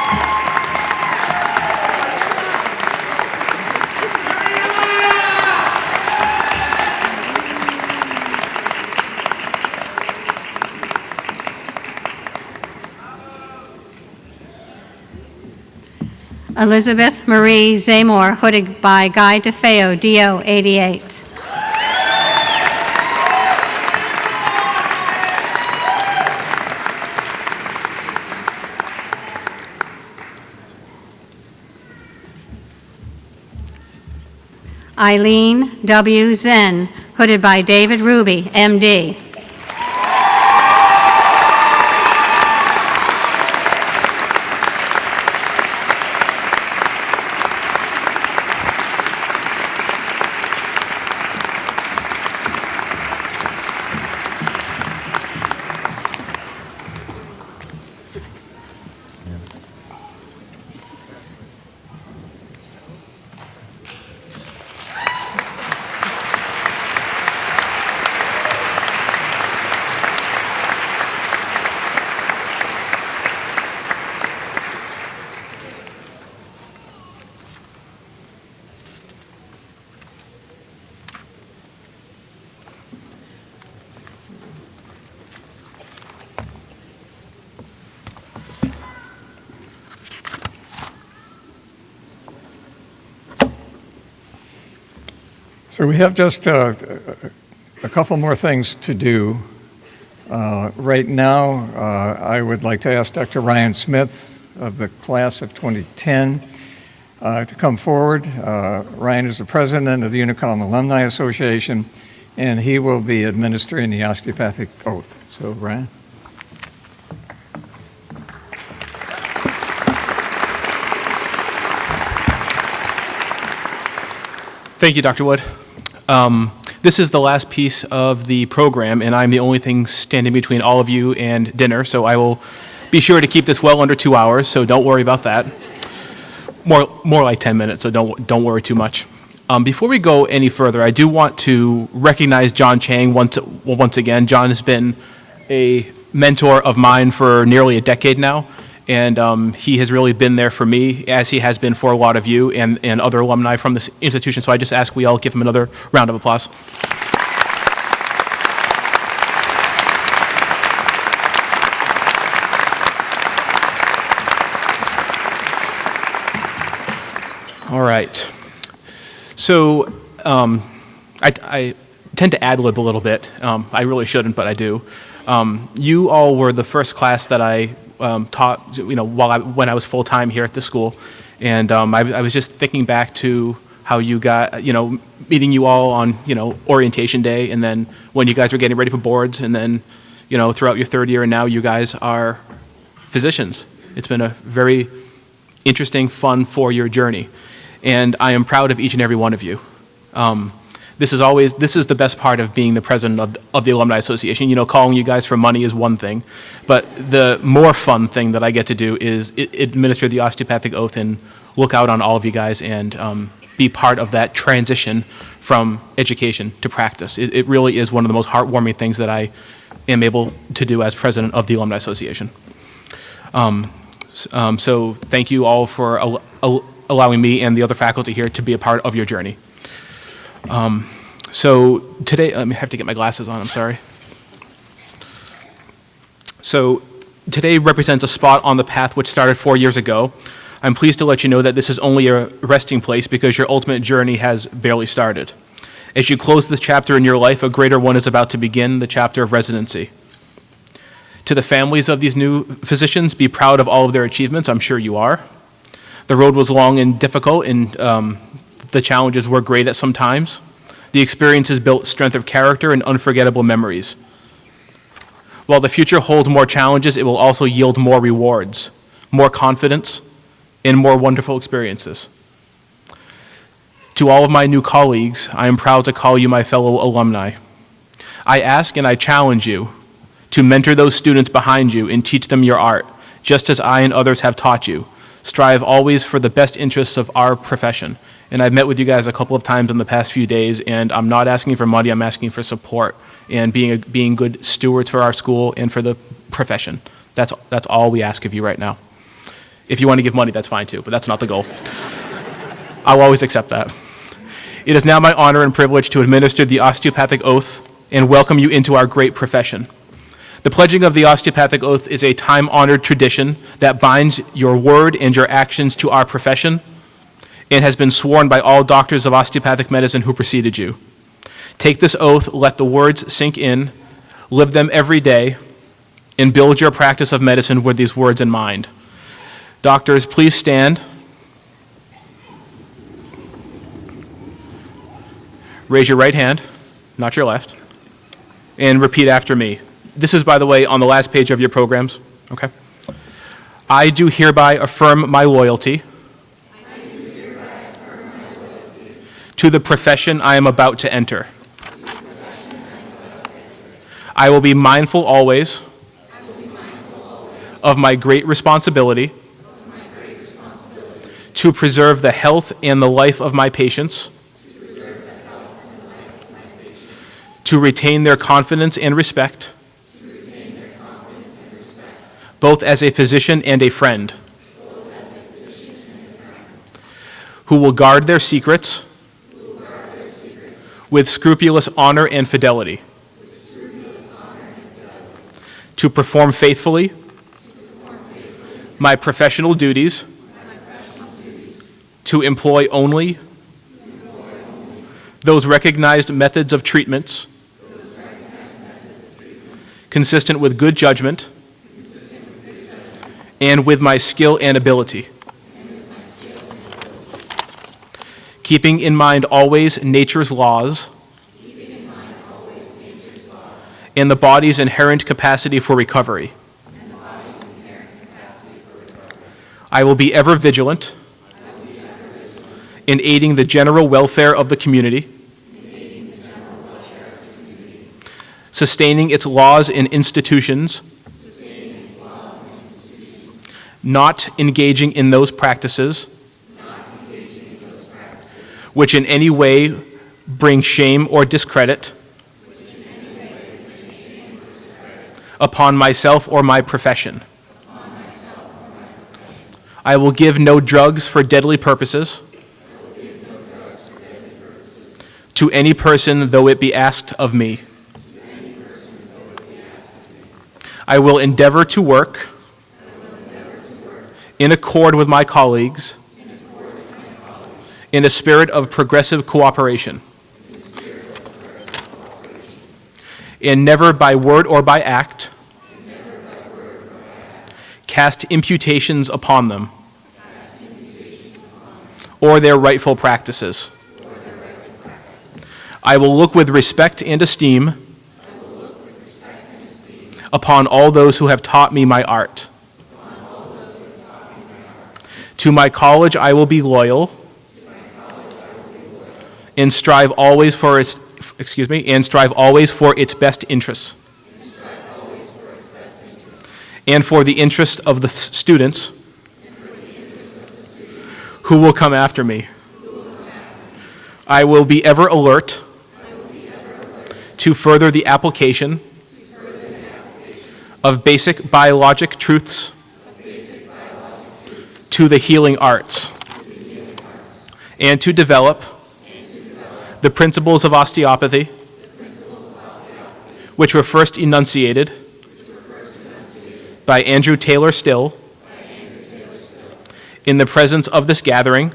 Elizabeth Marie Zamor, hooded by Guy DeFeo, DO 88. Eileen W. Zen, hooded by David Ruby, MD. So we have just a couple more things to do. Right now, I would like to ask Dr. Ryan Smith of the class of 2010 to come forward. Ryan is the president of the Unicom Alumni Association, and he will be administering the osteopathic oath. So, Ryan. Thank you, Dr. Wood. This is the last piece of the program, and I'm the only thing standing between all of you and dinner, so I will be sure to keep this well under 2 hours, so don't worry about that. More like 10 minutes, so don't worry too much. Before we go any further, I do want to recognize John Chang once again. John has been a mentor of mine for nearly a decade now, and he has really been there for me, as he has been for a lot of you and other alumni from this institution. So I just ask we all give him another round of applause. All right. So I tend to ad-lib a little bit. I really shouldn't, but I do. You all were the first class that I taught, when I was full-time here at the school. And I was just thinking back to how you got, meeting you all on, orientation day, and then when you guys were getting ready for boards, and then, throughout your third year, and now you guys are physicians. It's been a very interesting, fun 4-year journey. And I am proud of each and every one of you. This is the best part of being the president of the Alumni Association. Calling you guys for money is one thing, but the more fun thing that I get to do is administer the osteopathic oath and look out on all of you guys and be part of that transition from education to practice. It really is one of the most heartwarming things that I am able to do as president of the Alumni Association. So thank you all for allowing me and the other faculty here to be a part of your journey. So today, I have to get my glasses on, I'm sorry. So today represents a spot on the path which started 4 years ago. I'm pleased to let you know that this is only a resting place because your ultimate journey has barely started. As you close this chapter in your life, a greater one is about to begin, the chapter of residency. To the families of these new physicians, be proud of all of their achievements. I'm sure you are. The road was long and difficult, and the challenges were great at some times. The experiences built strength of character and unforgettable memories. While the future holds more challenges, it will also yield more rewards, more confidence, and more wonderful experiences. To all of my new colleagues, I am proud to call you my fellow alumni. I ask and I challenge you to mentor those students behind you and teach them your art, just as I and others have taught you. Strive always for the best interests of our profession. And I've met with you guys a couple of times in the past few days, and I'm not asking for money, I'm asking for support and being good stewards for our school and for the profession. That's all we ask of you right now. If you want to give money, that's fine too, but that's not the goal. I'll always accept that. It is now my honor and privilege to administer the osteopathic oath and welcome you into our great profession. The pledging of the osteopathic oath is a time-honored tradition that binds your word and your actions to our profession and has been sworn by all doctors of osteopathic medicine who preceded you. Take this oath, let the words sink in, live them every day, and build your practice of medicine with these words in mind. Doctors, please stand. Raise your right hand, not your left, and repeat after me. This is, by the way, on the last page of your programs, okay? I do hereby affirm my loyalty to the profession I am about to enter. I will be mindful always of my great responsibility to preserve the health and the life of my patients, to retain their confidence and respect, both as a physician and a friend, who will guard their secrets with scrupulous honor and fidelity, to perform faithfully my professional duties, to employ only those recognized methods of treatments consistent with good judgment and with my skill and ability, keeping in mind always nature's laws and the body's inherent capacity for recovery. I will be ever vigilant in aiding the general welfare of the community, sustaining its laws and institutions, not engaging in those practices which in any way bring shame or discredit upon myself or my profession. I will give no drugs for deadly purposes to any person, though it be asked of me. I will endeavor to work in accord with my colleagues in a spirit of progressive cooperation, and never by word or by act cast imputations upon them or their rightful practices. I will look with respect and esteem upon all those who have taught me my art. To my college I will be loyal and strive always for its best interests and for the interest of the students who will come after me. I will be ever alert to further the application of basic biologic truths to the healing arts, and to develop the principles of osteopathy, which were first enunciated by Andrew Taylor Still in the presence of this gathering.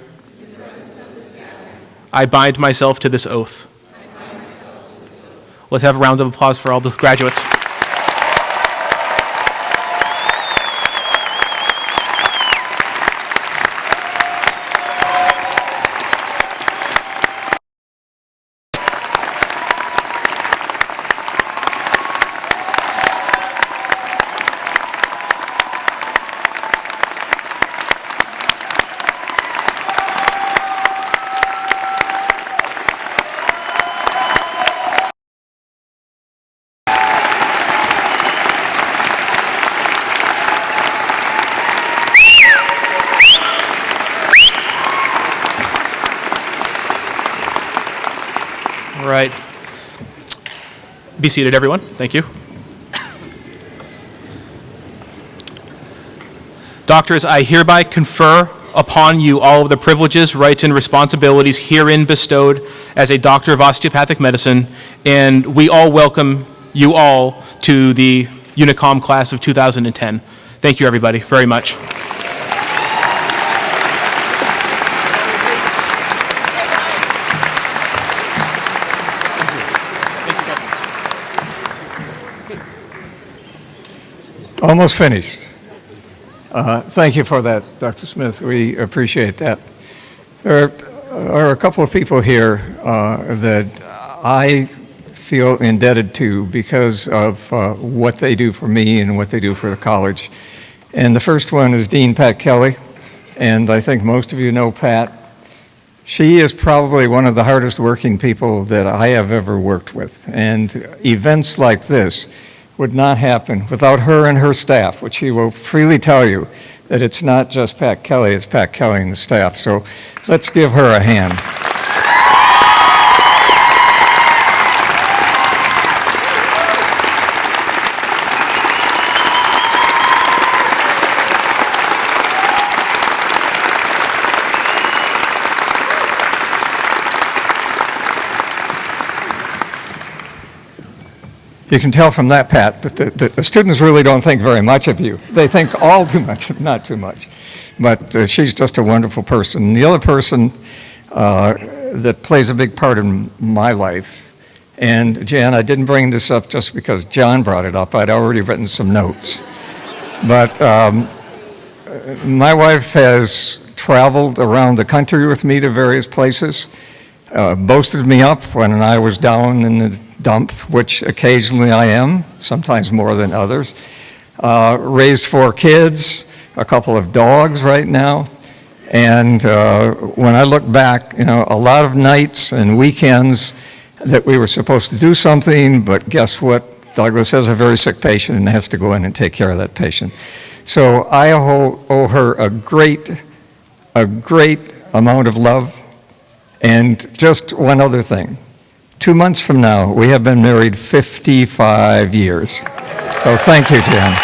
I bind myself to this oath. Let's have a round of applause for all the graduates. All right. Be seated, everyone. Thank you. Doctors, I hereby confer upon you all of the privileges, rights, and responsibilities herein bestowed as a doctor of osteopathic medicine, and we all welcome you all to the Unicom class of 2010. Thank you, everybody, very much. Almost finished. Thank you for that, Dr. Smith. We appreciate that. There are a couple of people here that I feel indebted to because of what they do for me and what they do for the college. And the first one is Dean Pat Kelly, and I think most of you know Pat. She is probably one of the hardest working people that I have ever worked with, and events like this would not happen without her and her staff, which she will freely tell you that it's not just Pat Kelly, it's Pat Kelly and the staff. So let's give her a hand. You can tell from that, Pat, that the students really don't think very much of you. They think all too much, not too much. But she's just a wonderful person. The other person that plays a big part in my life, and Jan, I didn't bring this up just because John brought it up. I'd already written some notes. But my wife has traveled around the country with me to various places, boasted me up when I was down in the dump, which occasionally I am, sometimes more than others. Raised 4 kids, a couple of dogs right now. And when I look back, you know, a lot of nights and weekends that we were supposed to do something, but guess what? Douglas has a very sick patient and has to go in and take care of that patient. So I owe her a great amount of love. And just one other thing. 2 months from now, we have been married 55 years. So thank you, Jan.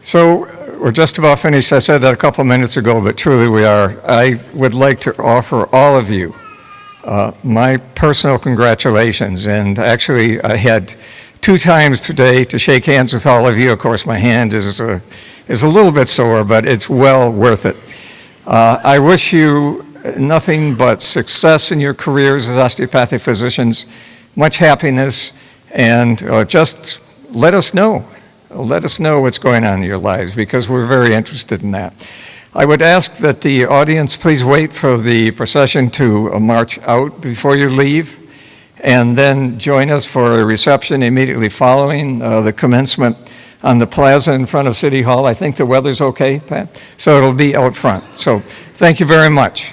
So we're just about finished. I said that a couple of minutes ago, but truly we are. I would like to offer all of you my personal congratulations. And actually, I had 2 times today to shake hands with all of you. Of course, my hand is a little bit sore, but it's well worth it. I wish you nothing but success in your careers as osteopathic physicians, much happiness, and just let us know. Let us know what's going on in your lives, because we're very interested in that. I would ask that the audience please wait for the procession to march out before you leave, and then join us for a reception immediately following the commencement on the plaza in front of City Hall. I think the weather's okay, Pat? So it'll be out front. So thank you very much.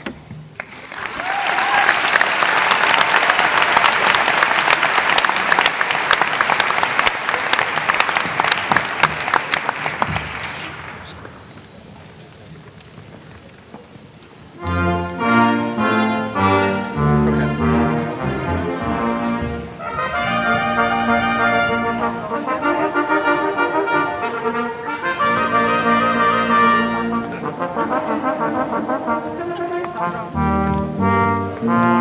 Thank you.